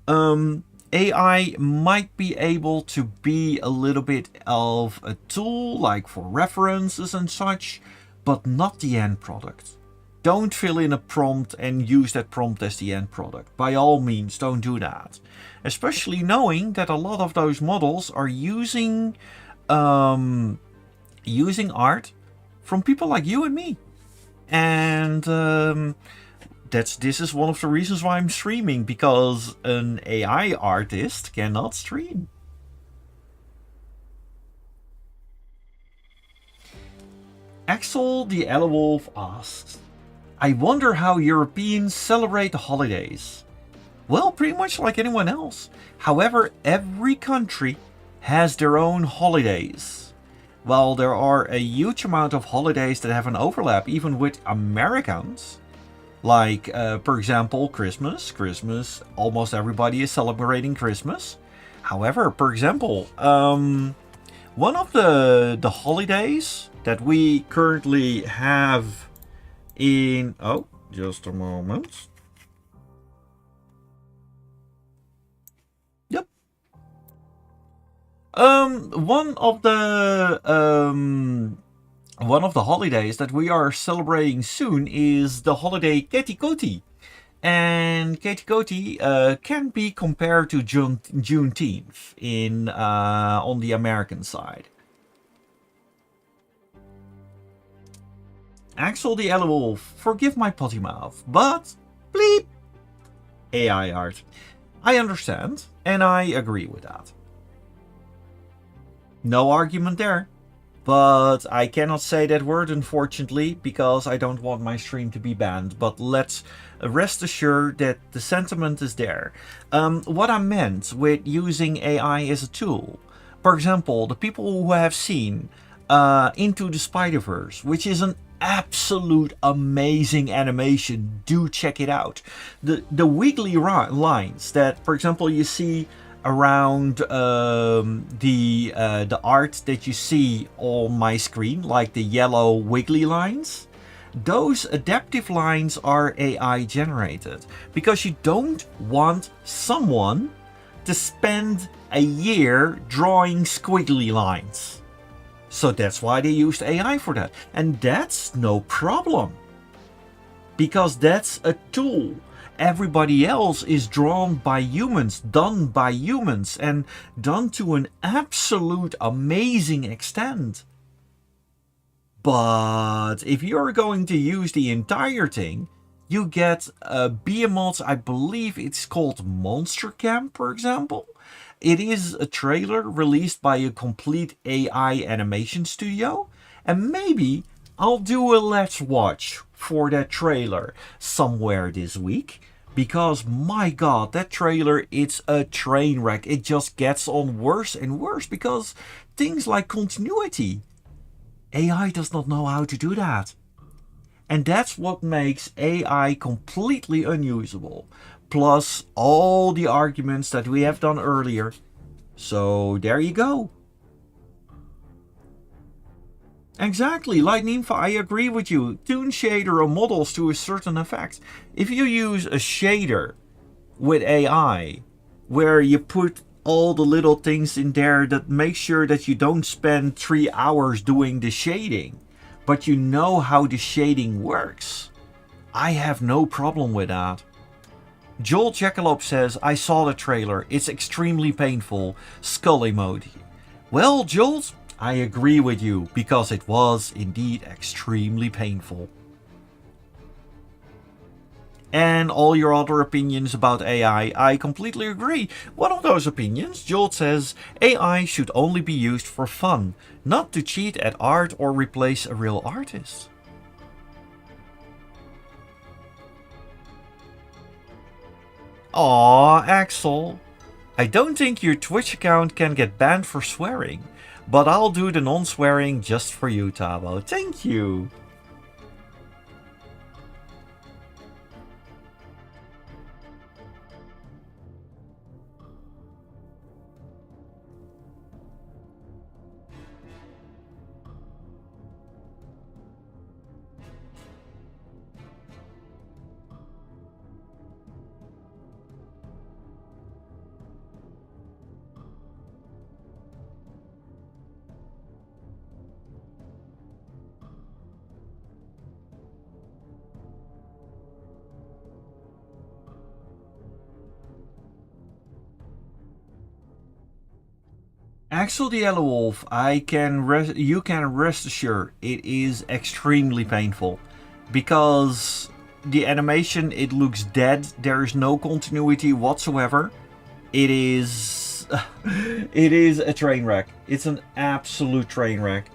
AI might be able to be a little bit of a tool, like for references and such, but not the end product. Don't fill in a prompt and use that prompt as the end product. By all means, don't do that. Especially knowing that a lot of those models are using art from people like you and me. And this is one of the reasons why I'm streaming, because an AI artist cannot stream. Axel the Elewolf asks, I wonder how Europeans celebrate the holidays. Well, pretty much like anyone else. However, every country has their own holidays. While there are a huge amount of holidays that have an overlap even with Americans, like, for example, Christmas. Christmas, almost everybody is celebrating Christmas. However, for example, one of the holidays that we currently have in... Oh, just a moment. Yep. One of the holidays that we are celebrating soon is the holiday Ketikoti. And Ketikoti can be compared to Juneteenth in on the American side. Axel the Elewolf, forgive my potty mouth, but bleep, AI art. I understand, and I agree with that. No argument there. But I cannot say that word, unfortunately, because I don't want my stream to be banned. But let's rest assured that the sentiment is there. What I meant with using AI as a tool, for example, the people who have seen Into the Spider-Verse, which is an absolute amazing animation, do check it out. The wiggly lines that, for example, you see around the art that you see on my screen, like the yellow wiggly lines, those adaptive lines are AI generated, because you don't want someone to spend a year drawing squiggly lines. So that's why they used AI for that. And that's no problem, because that's a tool. Everybody else is drawn by humans, done by humans, and done to an absolute amazing extent. But if you're going to use the entire thing, you get Behemoth's, I believe it's called Monster Camp, for example. It is a trailer released by a complete AI animation studio, and maybe I'll do a let's watch for that trailer somewhere this week, because my god, that trailer, it's a train wreck. It just gets on worse and worse, because things like continuity, AI does not know how to do that. And that's what makes AI completely unusable. Plus all the arguments that we have done earlier. So there you go. Exactly, like Nympha, I agree with you. Tune shader or models to a certain effect. If you use a shader with AI, where you put all the little things in there that make sure that you don't spend 3 hours doing the shading, but you know how the shading works, I have no problem with that. Joel Jackalope says, I saw the trailer. It's extremely painful. Skull emoji. Well, Jules, I agree with you because it was indeed extremely painful. And all your other opinions about AI, I completely agree. One of those opinions, Joel says, AI should only be used for fun, not to cheat at art or replace a real artist. Aw, Axel. I don't think your Twitch account can get banned for swearing, but I'll do the non-swearing just for you, Tabo. Thank you. Axel the Yellow Wolf, you can rest assured it is extremely painful because the animation, it looks dead. There is no continuity whatsoever. It is it is a train wreck. It's an absolute train wreck.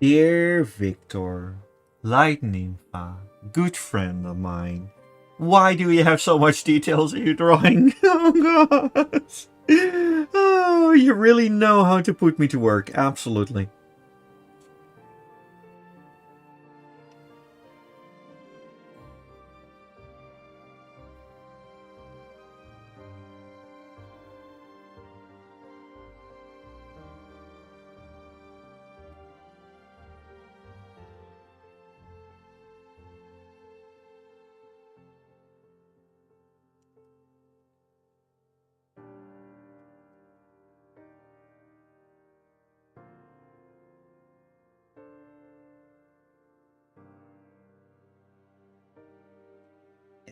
Dear Victor, Lightning Fa, good friend of mine, why do you have so much details in your drawing? Oh god! Oh, you really know how to put me to work, absolutely.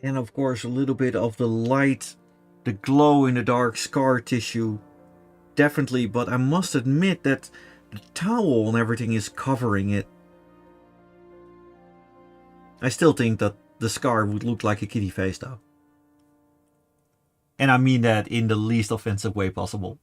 And of course, a little bit of the light, the glow in the dark scar tissue, definitely, but I must admit that the towel and everything is covering it. I still think that the scar would look like a kitty face though. And I mean that in the least offensive way possible.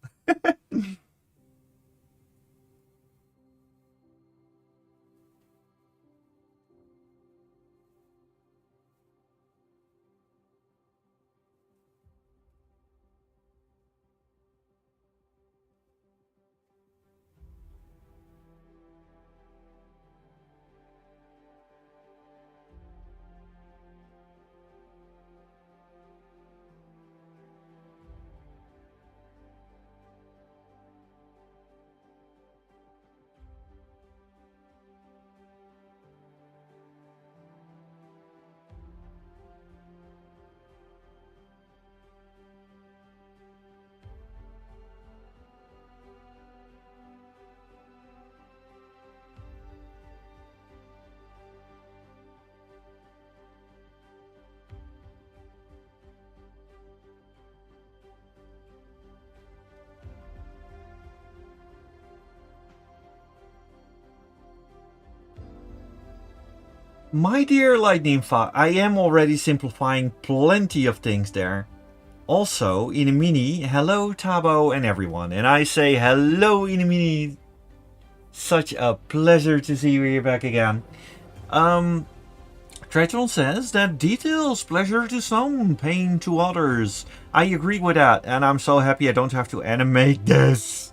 My dear Lightning Fa, I am already simplifying plenty of things there. Also, Inimini, hello Tabo and everyone. And I say hello Inimini. Such a pleasure to see you here back again. Tretron says that details, pleasure to some, pain to others. I agree with that, and I'm so happy I don't have to animate this.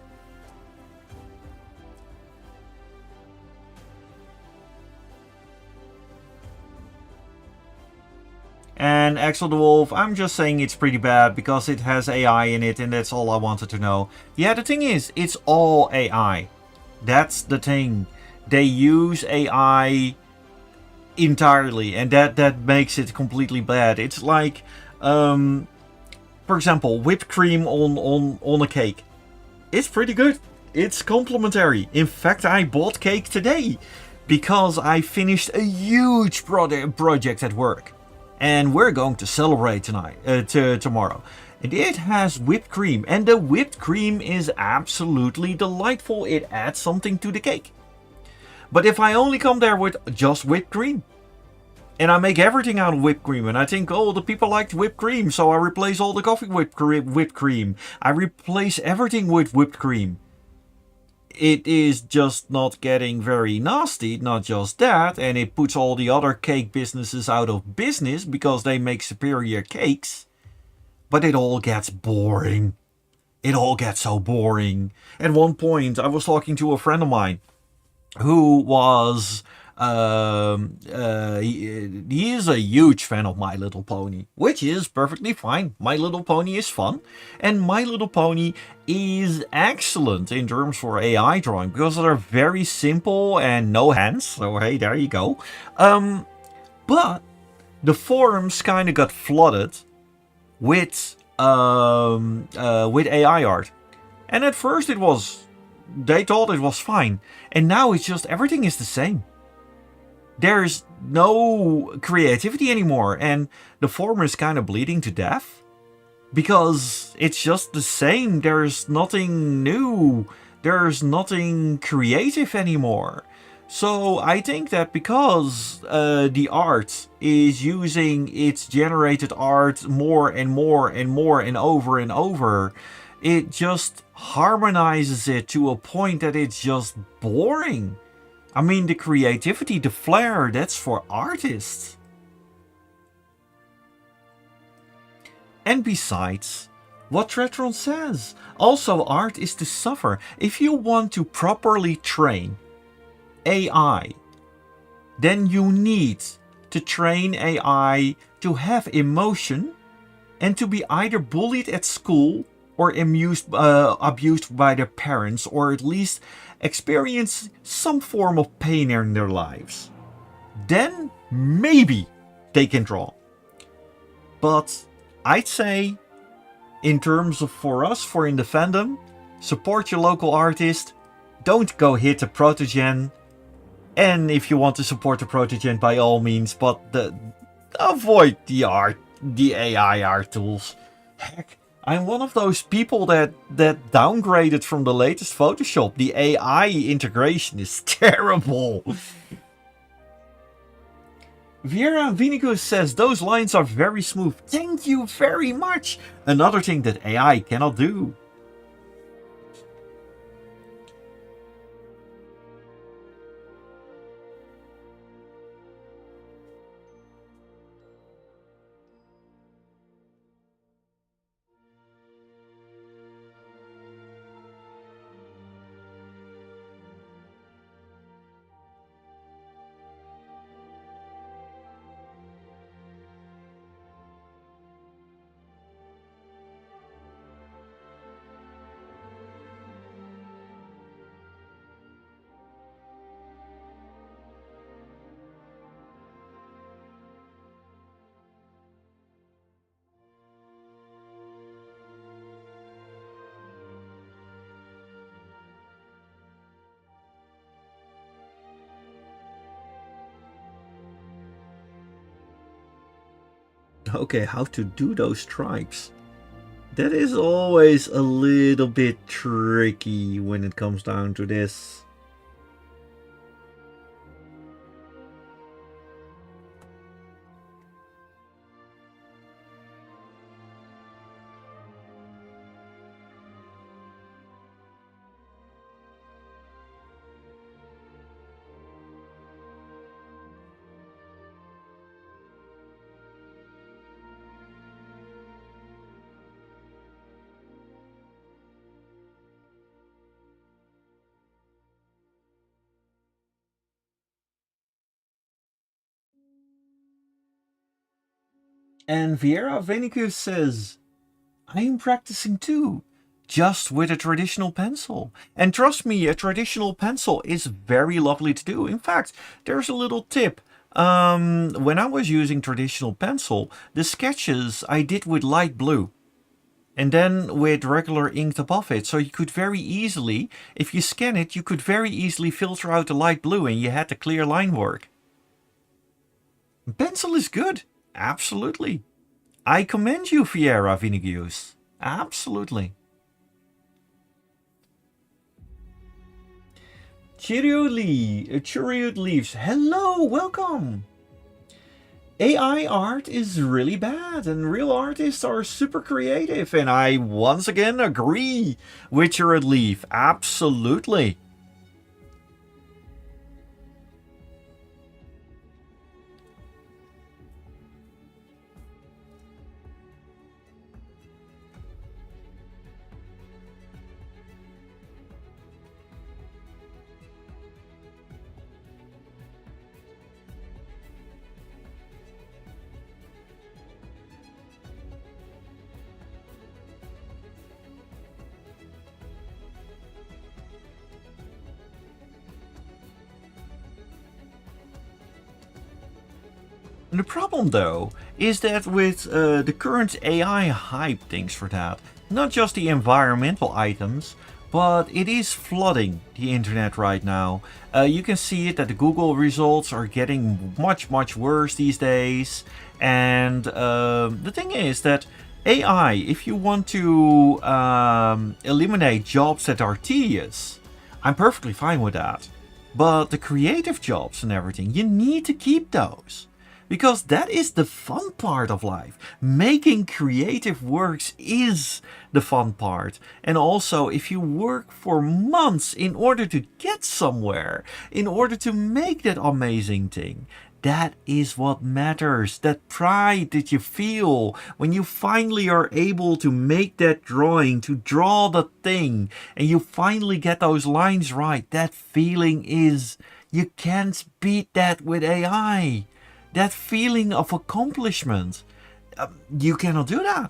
And Axel the Wolf, I'm just saying it's pretty bad because it has AI in it and that's all I wanted to know. Yeah, the thing is, it's all AI. That's the thing. They use AI entirely and that makes it completely bad. It's like, for example, whipped cream on a cake. It's pretty good. It's complimentary. In fact, I bought cake today because I finished a huge project at work. And we're going to celebrate tomorrow. And it has whipped cream, and the whipped cream is absolutely delightful. It adds something to the cake. But if I only come there with just whipped cream, and I make everything out of whipped cream, and I think, oh, the people liked whipped cream, so I replace all the coffee with whipped cream. I replace everything with whipped cream. It is just not getting very nasty, not just that, and it puts all the other cake businesses out of business because they make superior cakes. But it all gets boring. It all gets so boring. At one point, I was talking to a friend of mine who was he is a huge fan of My Little Pony, which is perfectly fine. My Little Pony is fun, and My Little Pony is excellent in terms for AI drawing because they're very simple and no hands. So hey, there you go. But the forums kind of got flooded with AI art, and at first they thought it was fine, and now it's just everything is the same. There's no creativity anymore, and the forum is kind of bleeding to death because it's just the same. There's nothing new. There's nothing creative anymore. So I think that because the art is using its generated art more and more and more and over, it just harmonizes it to a point that it's just boring. I mean, the creativity, the flair, that's for artists. And besides, what Tretron says, also art is to suffer. If you want to properly train AI, then you need to train AI to have emotion and to be either bullied at school or abused by their parents, or at least experience some form of pain in their lives. Then maybe they can draw. But I'd say, in terms of for us, for in the fandom, support your local artist. Don't go hit a protogen. And if you want to support the protogen, by all means, but avoid the AI art tools. Heck, I'm one of those people that downgraded from the latest Photoshop. The AI integration is terrible. Viera Vinigus says those lines are very smooth. Thank you very much. Another thing that AI cannot do. Okay, how to do those stripes? That is always a little bit tricky when it comes down to this. And Viera Venicus says, I am practicing too, just with a traditional pencil. And trust me, a traditional pencil is very lovely to do. In fact, there's a little tip. When I was using traditional pencil, the sketches I did with light blue. And then with regular ink above it. So you could very easily, if you scan it, you could very easily filter out the light blue and you had the clear line work. Pencil is good. Absolutely. I commend you, Viera Vinigius. Absolutely. Chiriud Leaves. Hello, welcome. AI art is really bad and real artists are super creative, and I once again agree with Chiriud Leaf. Absolutely. The problem, though, is that with the current AI hype, thanks for that, not just the environmental items, but it is flooding the internet right now. You can see it that the Google results are getting much worse these days. And the thing is that AI, if you want to eliminate jobs that are tedious, I'm perfectly fine with that. But the creative jobs and everything, you need to keep those. Because that is the fun part of life. Making creative works is the fun part. And also, if you work for months in order to get somewhere, in order to make that amazing thing, that is what matters. That pride that you feel when you finally are able to make that drawing, to draw the thing, and you finally get those lines right. That feeling is, you can't beat that with AI. That feeling of accomplishment. You cannot do that.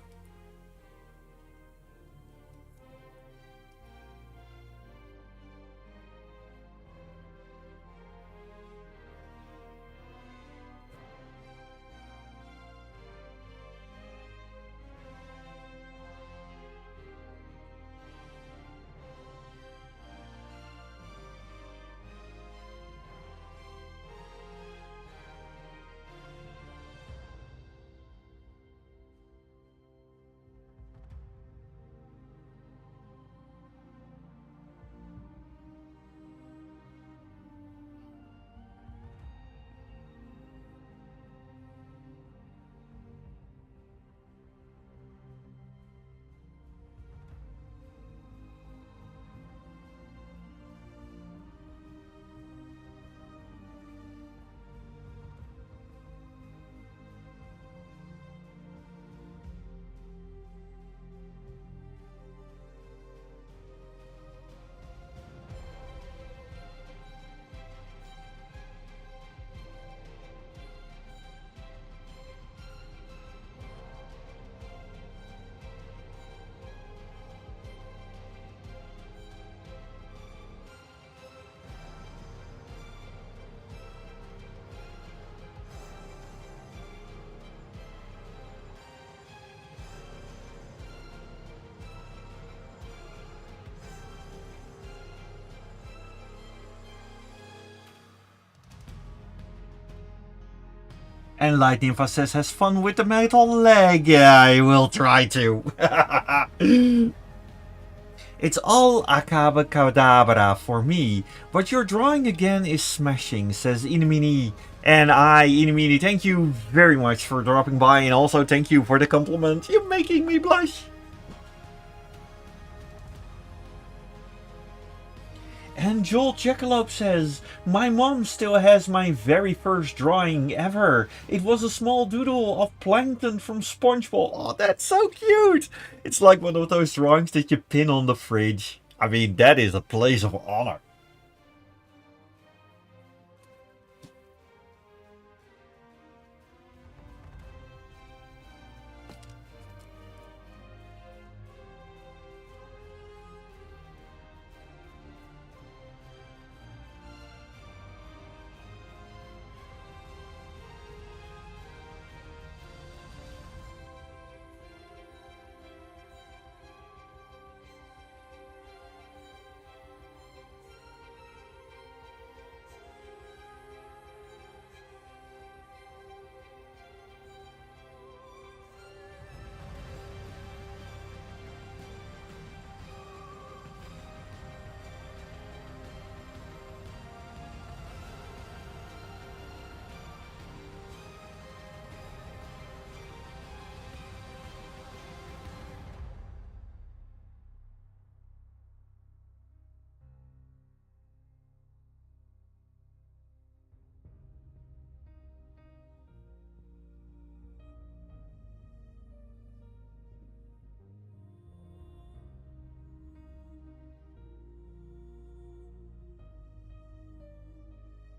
And Lightning Fast says, has fun with the metal leg. Yeah, I will try to. It's all acabacadabra for me, but your drawing again is smashing, says Inimini. And Inimini, thank you very much for dropping by, and also thank you for the compliment. You're making me blush. And Joel Jackalope says, my mom still has my very first drawing ever. It was a small doodle of Plankton from SpongeBob. Oh, that's so cute. It's like one of those drawings that you pin on the fridge. I mean, that is a place of honor.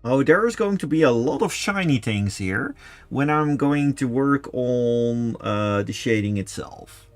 Oh, there is going to be a lot of shiny things here when I'm going to work on the shading itself.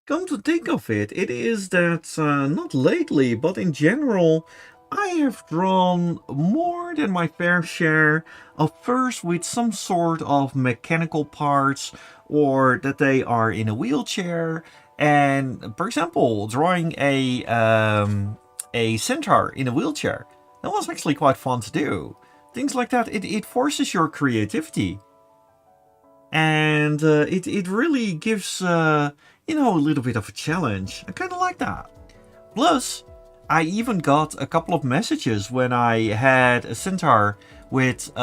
Come to think of it, it is that not lately, but in general, I have drawn more than my fair share of furs with some sort of mechanical parts or that they are in a wheelchair. And for example, drawing a centaur in a wheelchair. That was actually quite fun to do. Things like that, it forces your creativity. And it really gives, a little bit of a challenge. I kind of like that. Plus, I even got a couple of messages when I had a centaur with who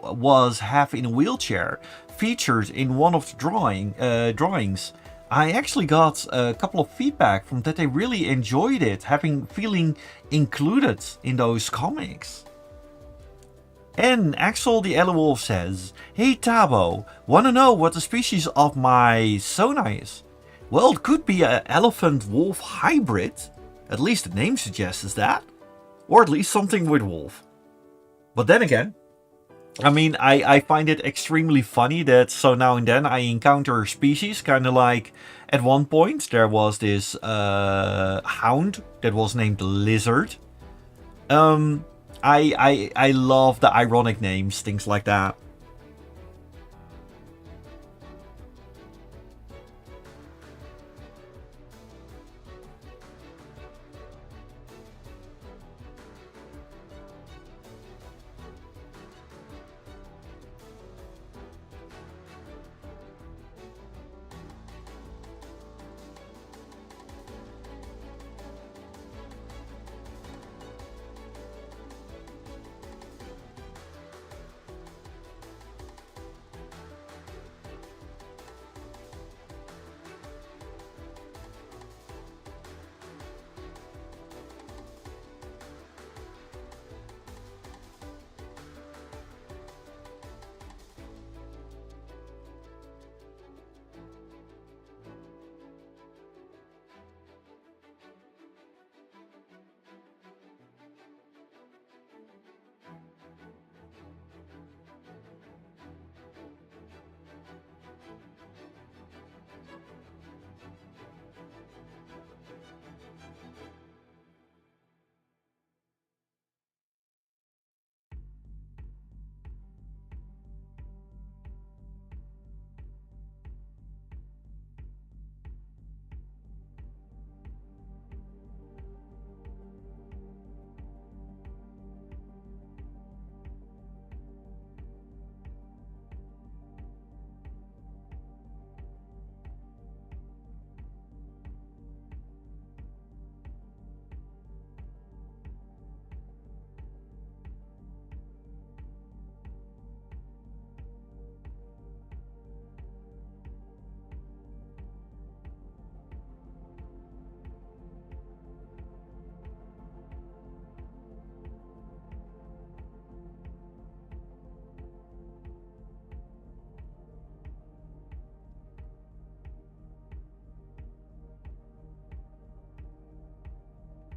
was half in a wheelchair featured in one of the drawings. I actually got a couple of feedback from that they really enjoyed it, feeling included in those comics. And Axel the Elewolf says, "Hey Tabo, wanna know what the species of my Sona is? Well, it could be an elephant-wolf hybrid. At least the name suggests that. Or at least something with wolf. But then again, I find it extremely funny that so now and then I encounter species, kind of like at one point there was this hound that was named Lizard. I love the ironic names, things like that.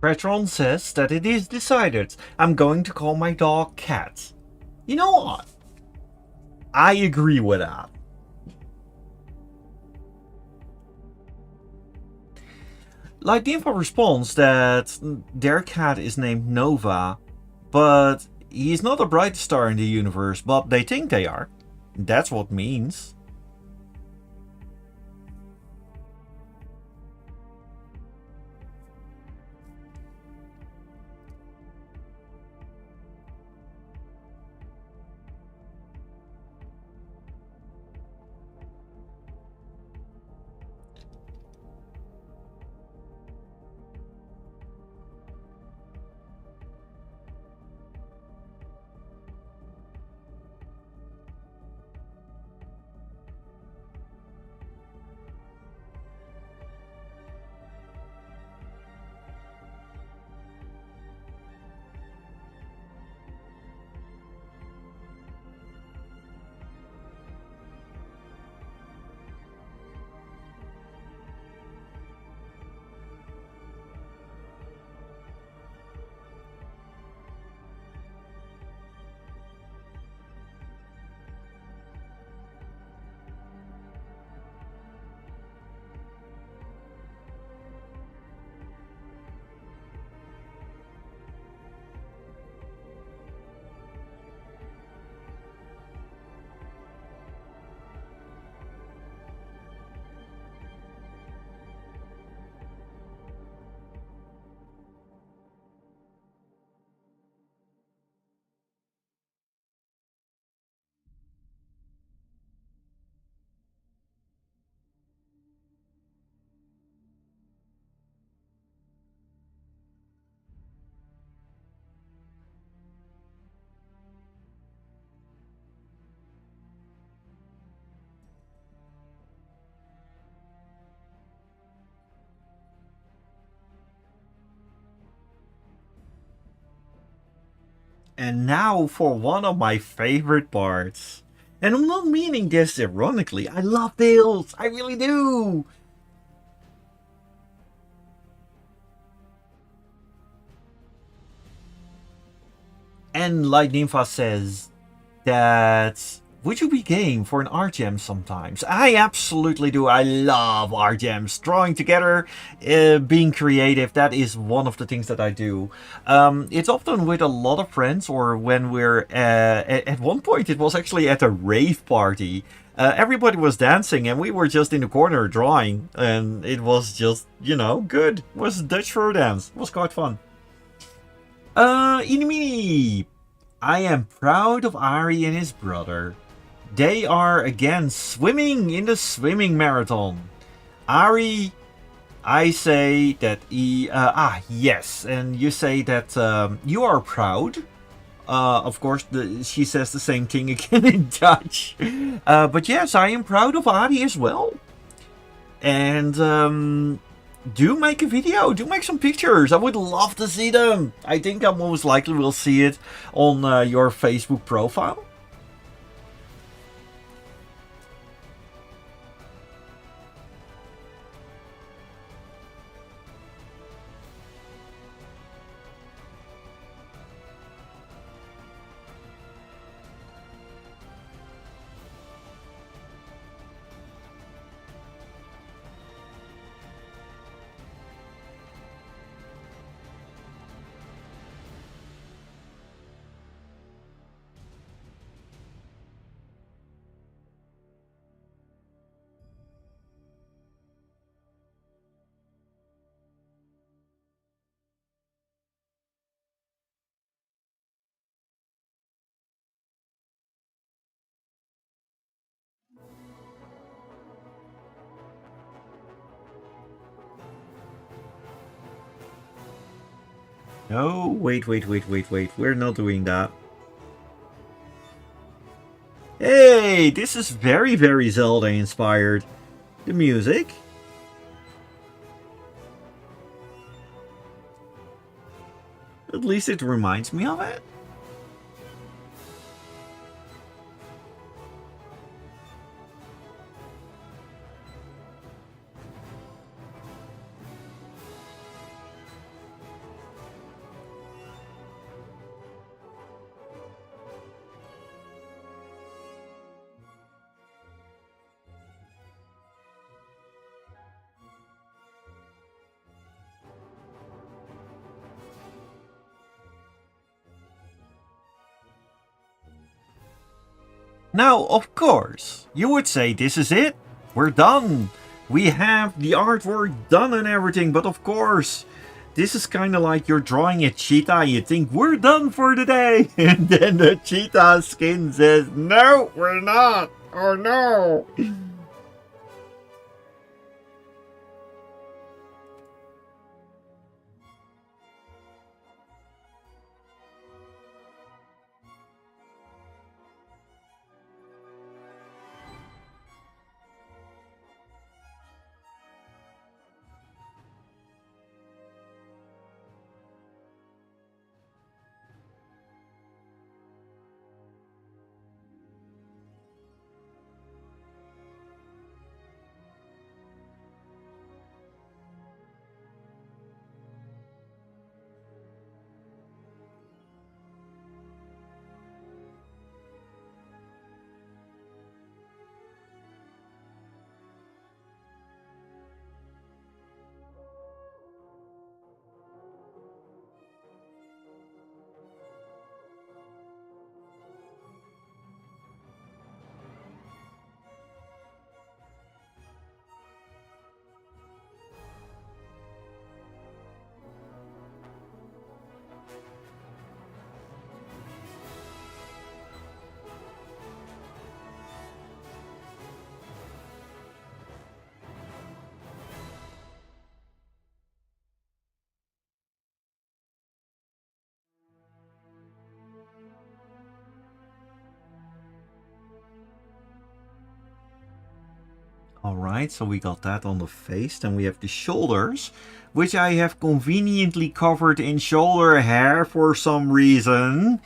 Retron says that it is decided. I'm going to call my dog Cat. You know what? I agree with that. Like the info responds that their cat is named Nova, but he's not the brightest star in the universe, but they think they are. That's what means. And now for one of my favorite parts. And I'm not meaning this ironically. I love Tails. I really do. And like Nympha says, that would you be game for an art jam sometimes? I absolutely do. I love art jams. Drawing together, being creative, that is one of the things that I do. It's often with a lot of friends, or when we're at one point it was actually at a rave party. Everybody was dancing and we were just in the corner drawing, and it was just, good. It was Dutch fur dance. It was quite fun. Inimini. I am proud of Ari and his brother. They are again swimming in the swimming marathon. Ari, I say that yes, and you say that you are proud. Of course, she says the same thing again in Dutch. But yes, I am proud of Ari as well. And do make a video, do make some pictures. I would love to see them. I think I most likely will see it on your Facebook profile. No, wait. We're not doing that. Hey, this is very, very Zelda inspired. The music. At least it reminds me of it. Now, of course, you would say this is it. We're done. We have the artwork done and everything, but of course, this is kind of like you're drawing a cheetah. You think we're done for the day, and then the cheetah skin says, "No, we're not." Oh no. Alright, so we got that on the face. Then we have the shoulders, which I have conveniently covered in shoulder hair for some reason.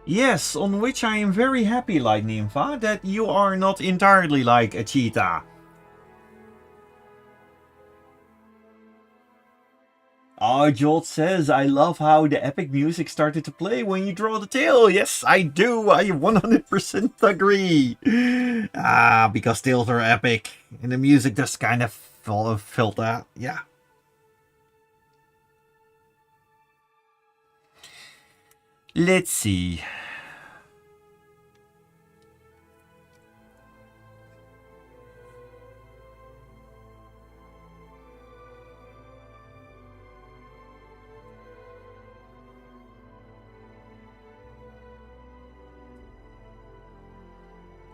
Yes, on which I am very happy, Light Nympha, that you are not entirely like a cheetah. Jolt says, I love how the epic music started to play when you draw the tail. Yes, I do. I 100% agree. Because tails are epic. And the music just kind of felt that. Yeah. Let's see.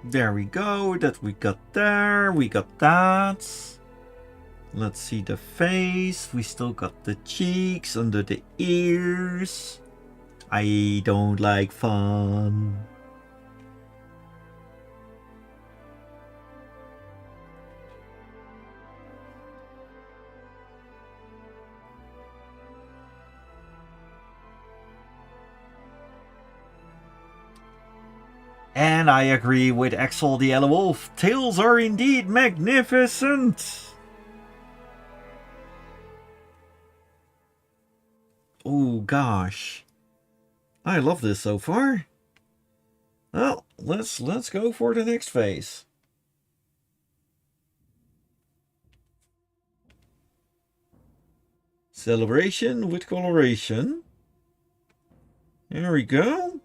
There we go. That we got there. We got that. Let's see the face. We still got the cheeks under the ears. I don't like fun. And I agree with Axel the Yellow Wolf. Tails are indeed magnificent. Oh gosh. I love this so far. Well, let's go for the next phase. Celebration with coloration. There we go.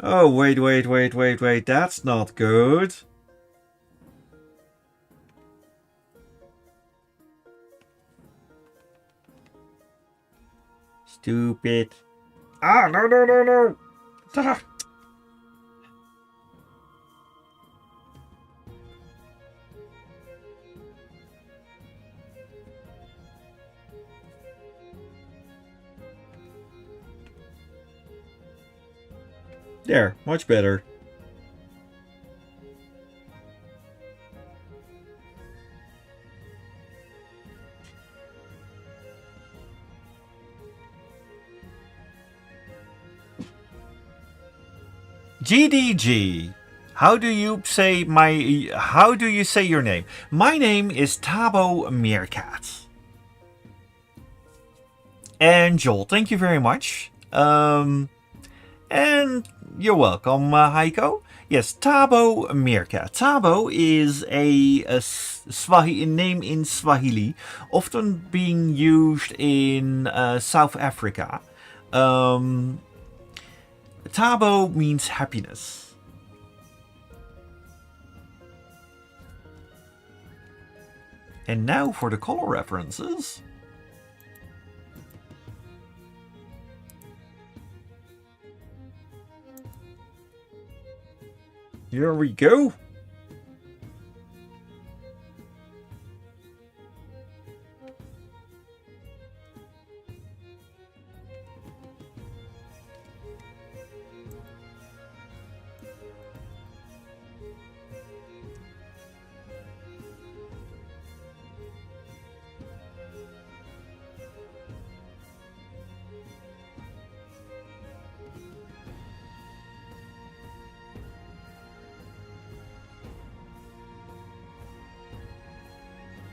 Oh, wait. That's not good. Stupid. No. Ah. There, much better. GDG. How do you say your name? My name is Tabo Meerkat. And Joel, thank you very much. And you're welcome, Heiko. Yes, Tabo Meerkat. Tabo is a name in Swahili, often being used in South Africa. Tabo means happiness. And now for the color references. Here we go.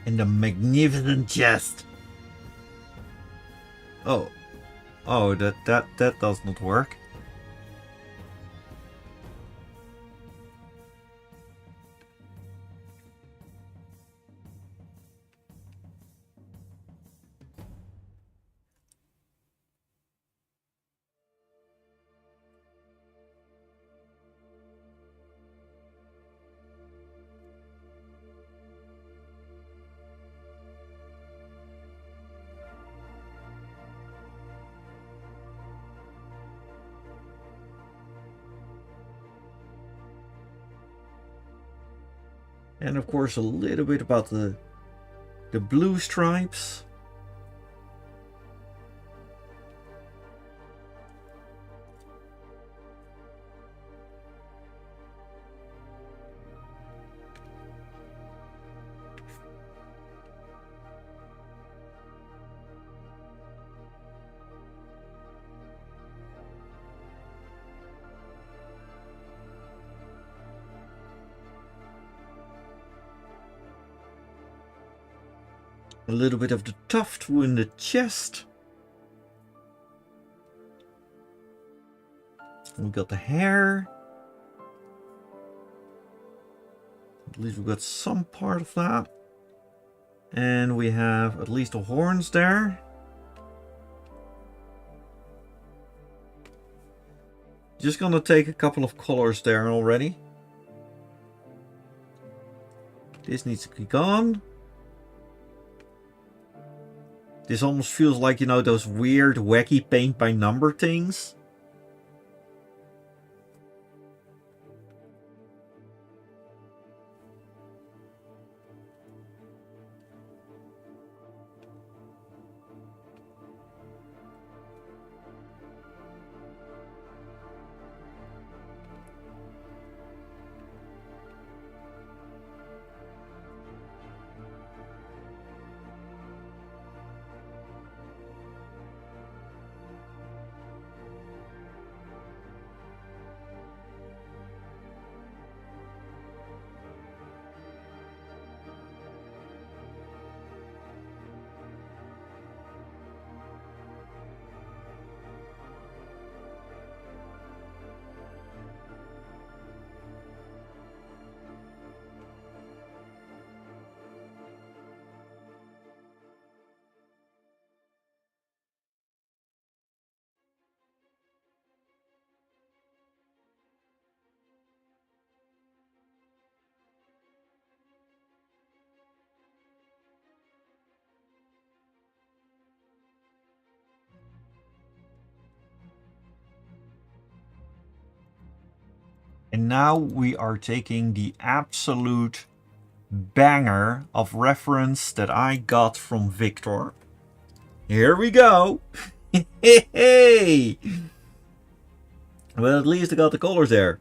And the magnificent chest. Oh, oh, that does not work. And of course a little bit about the blue stripes. A little bit of the tuft in the chest. We got the hair. At least we got some part of that. And we have at least the horns there. Just gonna take a couple of colors there already. This needs to be gone. This almost feels like, you know, those weird, wacky paint by number things. And now we are taking the absolute banger of reference that I got from Victor. Here we go. Hey! Well, at least I got the colors there.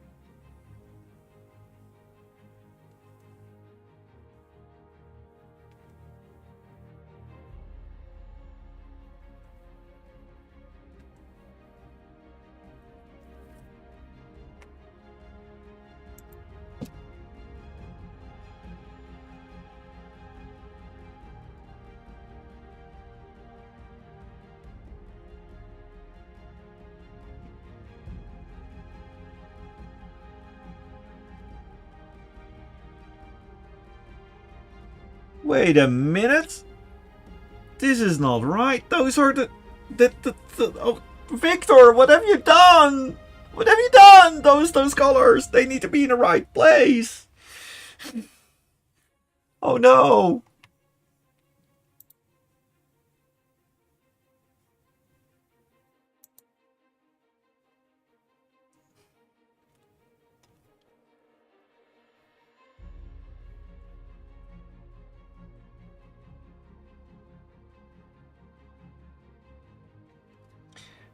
Wait a minute. This is not right. Those are the oh, Victor, what have you done? What have you done? Those colors, they need to be in the right place. Oh no.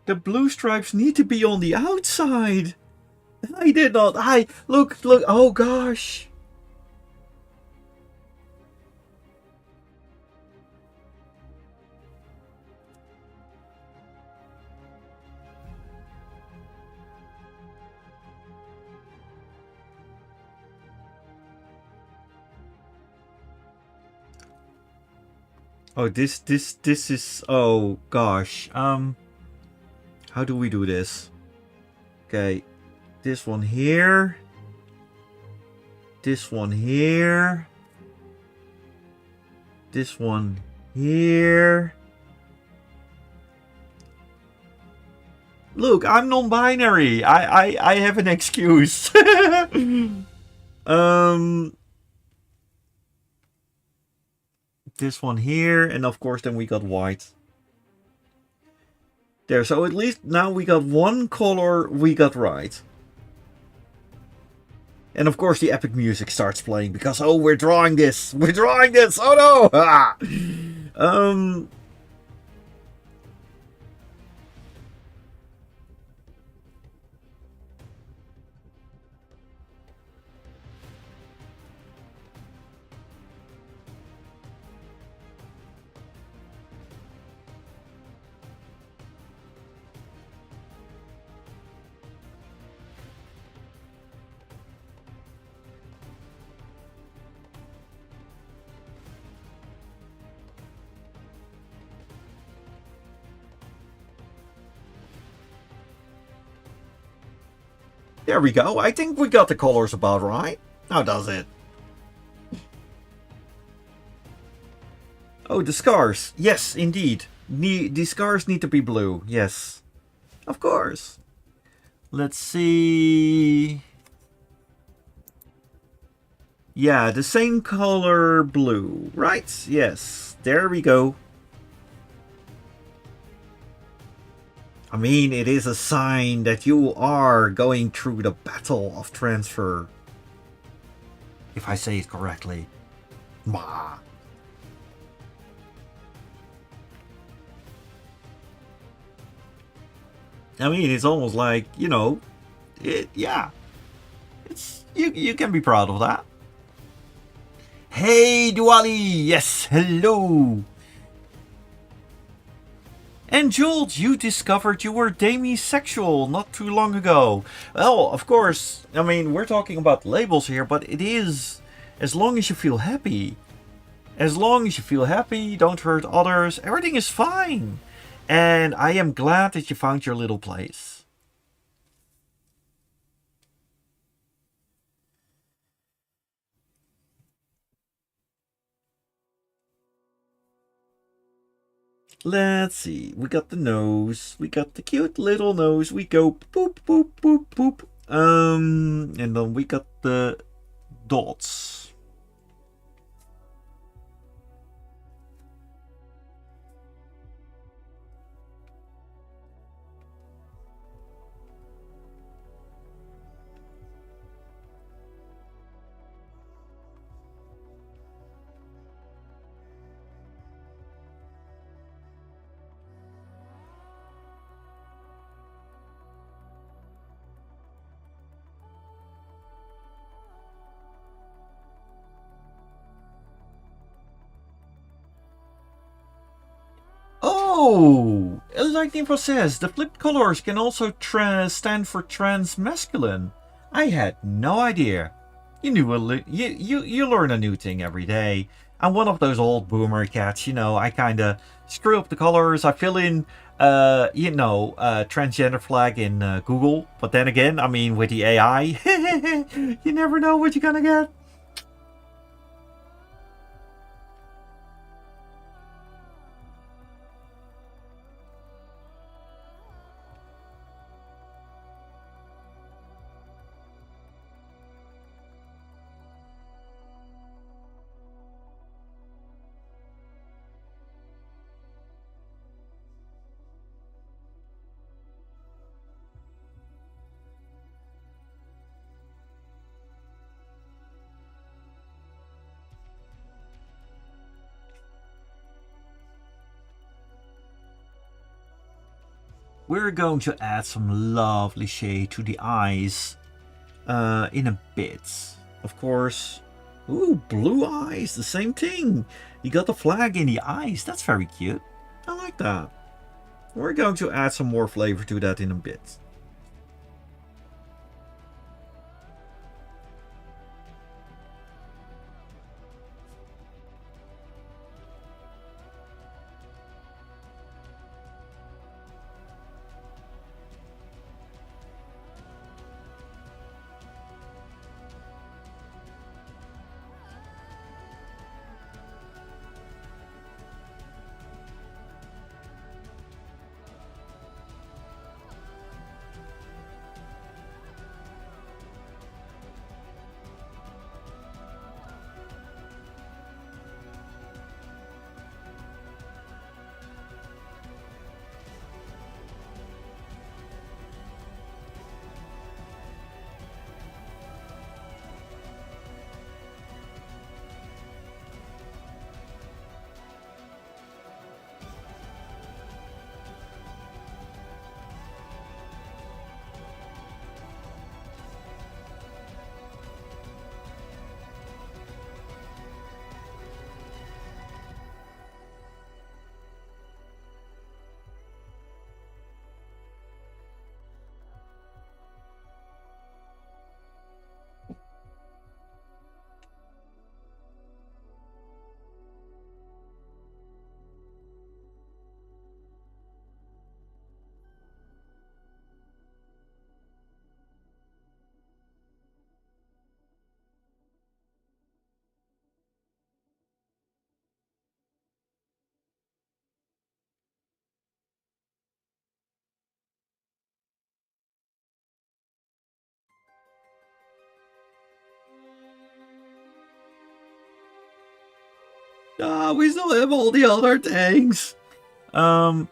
The blue stripes need to be on the outside. I did not. Look. Oh gosh. Oh, this is, oh gosh. How do we do this? Okay, this one here. This one here. This one here. Look, I'm non-binary. I have an excuse. This one here, and of course then we got white. There, so at least now we got one color we got right. And of course the epic music starts playing because, oh, we're drawing this! We're drawing this! Oh no! Ah! There we go. I think we got the colors about right. How does it? Oh, the scars. Yes, indeed. The scars need to be blue. Yes. Of course. Let's see. Yeah, the same color blue. Right? Yes. There we go. I mean, it is a sign that you are going through the battle of transfer. If I say it correctly. Ma. I mean, it's almost like, you know, yeah. It's you can be proud of that. Hey, Diwali! Yes, hello! And Jules, you discovered you were demisexual not too long ago. Well, of course, I mean, we're talking about labels here, but it is as long as you feel happy. As long as you feel happy, don't hurt others, everything is fine. And I am glad that you found your little place. Let's see. We got the nose. We got the cute little nose. We go boop, boop, boop, boop. And then we got the dots. Oh! Lightning says the flipped colors can also stand for trans-masculine. I had no idea. You knew you learn a new thing every day. I'm one of those old boomer cats, you know. I kind of screw up the colors. I fill in, transgender flag in Google. But then again, I mean, with the AI, you never know what you're gonna get. We're going to add some lovely shade to the eyes in a bit. Of course. Ooh, blue eyes, the same thing. You got the flag in the eyes. That's very cute. I like that. We're going to add some more flavor to that in a bit. Ah, we still have all the other things. Um,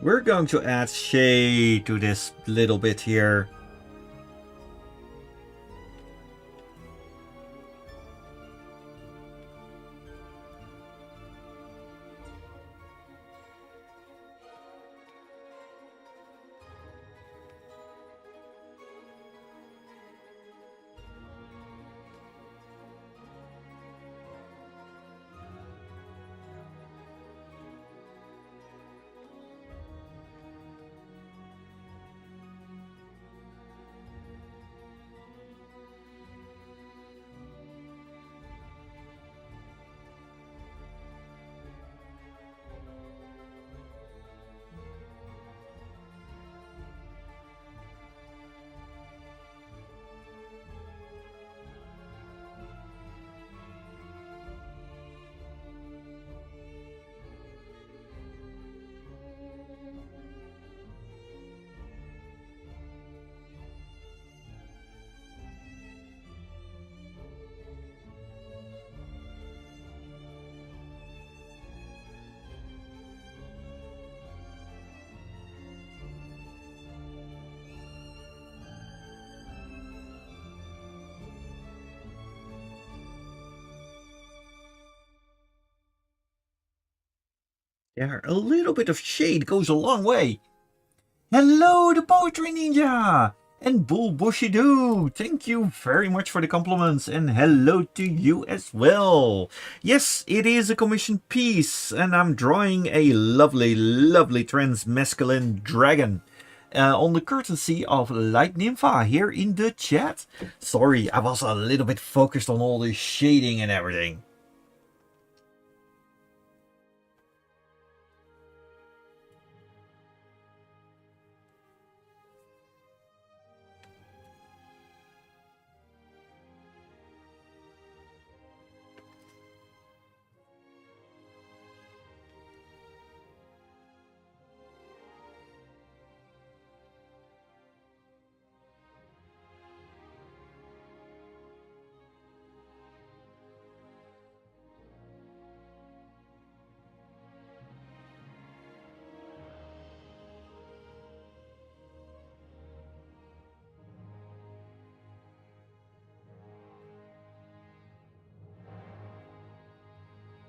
we're going to add shade to this little bit here. Yeah, a little bit of shade goes a long way. Hello, the Poetry Ninja! And Bull Bushido! Thank you very much for the compliments, and hello to you as well! Yes, it is a commissioned piece, and I'm drawing a lovely, lovely trans-masculine dragon. On the courtesy of Light Nympha here in the chat. Sorry, I was a little bit focused on all the shading and everything.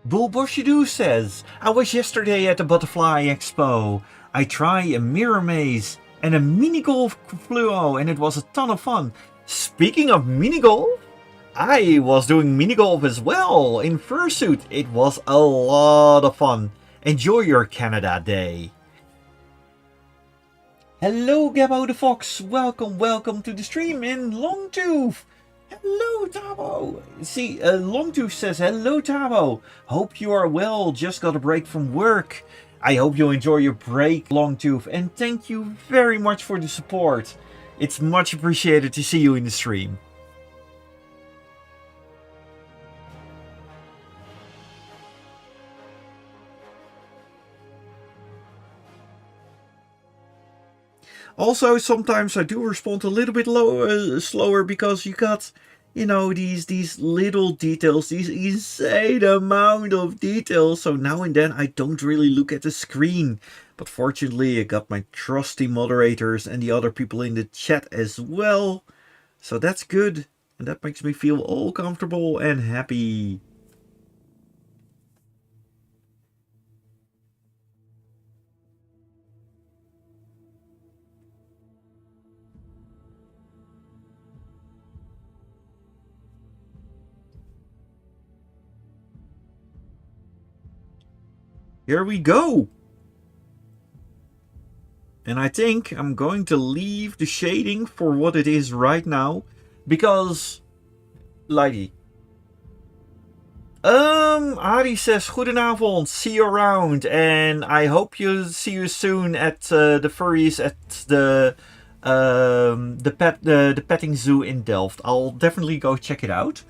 Bulboshidu says, I was yesterday at the Butterfly Expo. I tried a mirror maze and a mini golf fluo, and it was a ton of fun. Speaking of mini golf, I was doing mini golf as well in fursuit. It was a lot of fun. Enjoy your Canada day. Hello, Gabbo the Fox. Welcome to the stream in Longtooth. Hello, Tabo. See, Longtooth says, hello, Tabo. Hope you are well. Just got a break from work. I hope you enjoy your break, Longtooth. And thank you very much for the support. It's much appreciated to see you in the stream. Also, sometimes I do respond a little bit slower because you got, you know, these little details, these insane amount of details. So now and then I don't really look at the screen. But fortunately, I got my trusty moderators and the other people in the chat as well. So that's good. And that makes me feel all comfortable and happy. Here we go. And I think I'm going to leave the shading for what it is right now. Because, Lighty. Adi says, Goedenavond, see you around. And I hope you see you soon at the furries at the petting zoo in Delft. I'll definitely go check it out.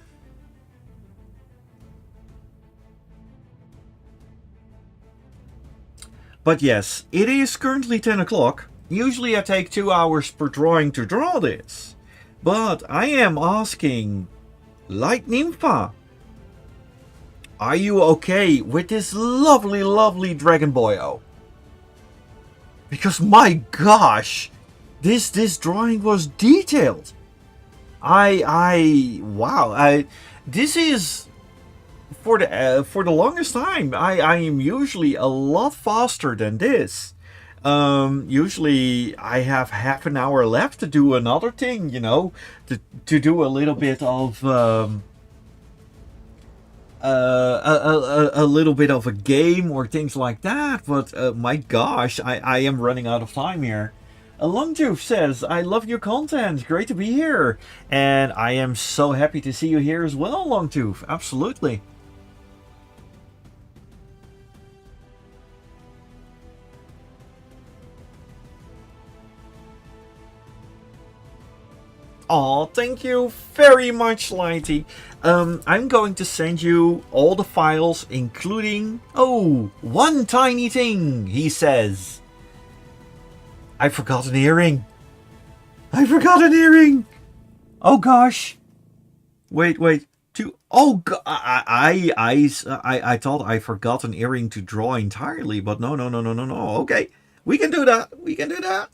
But yes, it is currently 10 o'clock. Usually I take 2 hours per drawing to draw this. But I am asking, Light Nympha, are you okay with this lovely, lovely Dragon Boyo? Because my gosh, this drawing was detailed. Wow, this is for the longest time. I am usually a lot faster than this. Usually I have half an hour left to do another thing, you know, to do a little bit of a little bit of a game or things like that. But my gosh, I am running out of time here. Longtooth says, I love your content. Great to be here. And I am so happy to see you here as well, Longtooth. Absolutely. Oh, thank you very much, Lighty. I'm going to send you all the files, including... Oh, one tiny thing, he says. I forgot an earring. I forgot an earring. Oh, gosh. Wait. Oh, I thought I forgot an earring to draw entirely, but no. Okay, we can do that.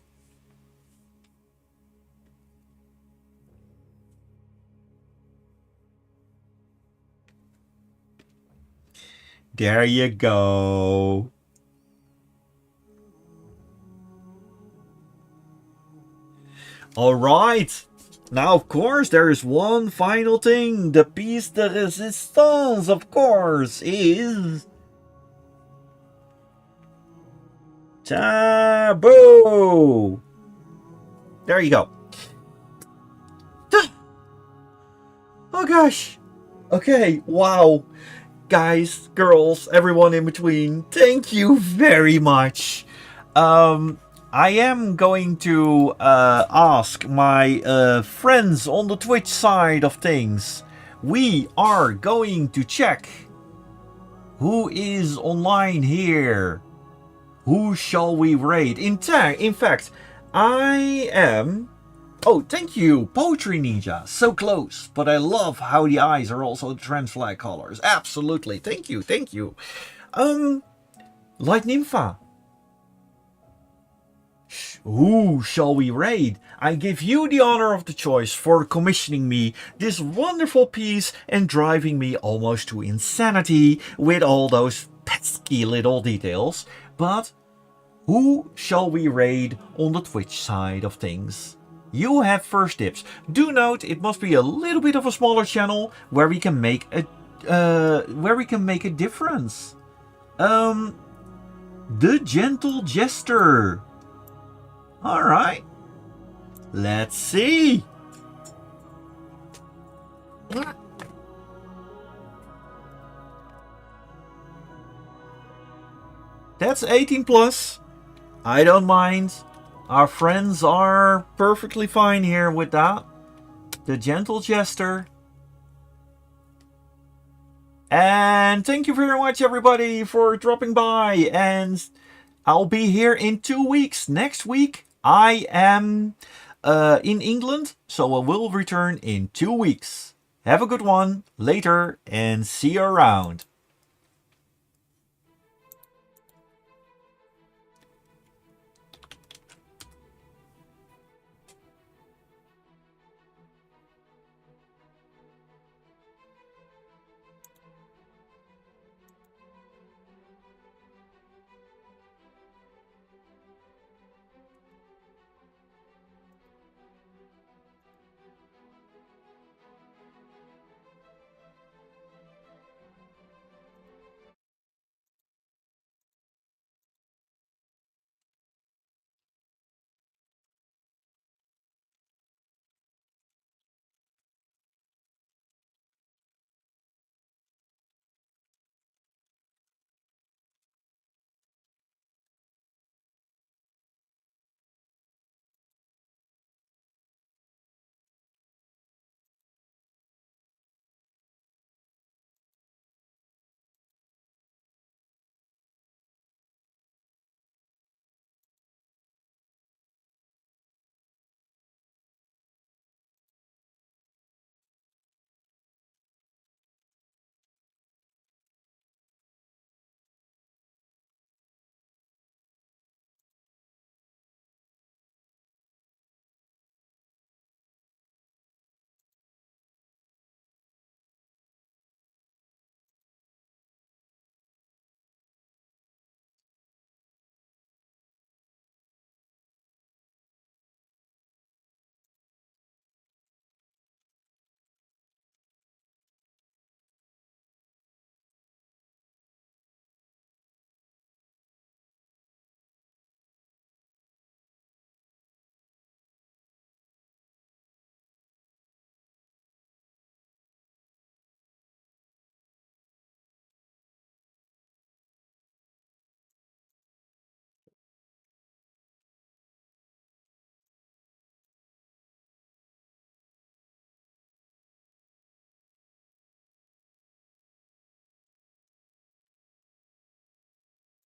There you go. All right. Now, of course, there is one final thing. The piece de resistance, of course, is... Taboo! There you go. Oh gosh. Okay, wow. Guys, girls, everyone in between, thank you very much. I am going to ask my friends on the Twitch side of things. We are going to check who is online here. Who shall we raid? In fact, I am... Oh, thank you, Poetry Ninja. So close, but I love how the eyes are also trans flag colors. Absolutely, thank you. Light Nympha. Who shall we raid? I give you the honor of the choice for commissioning me this wonderful piece and driving me almost to insanity with all those pesky little details. But who shall we raid on the Twitch side of things? You have first dibs. Do note it must be a little bit of a smaller channel where we can make a difference. The Gentle Jester. All right. Let's see. That's 18 plus. I don't mind. Our friends are perfectly fine here with that. The Gentle Jester. And thank you very much, everybody, for dropping by. And I'll be here in 2 weeks. Next week, I am in England, so I will return in 2 weeks. Have a good one. Later, and see you around.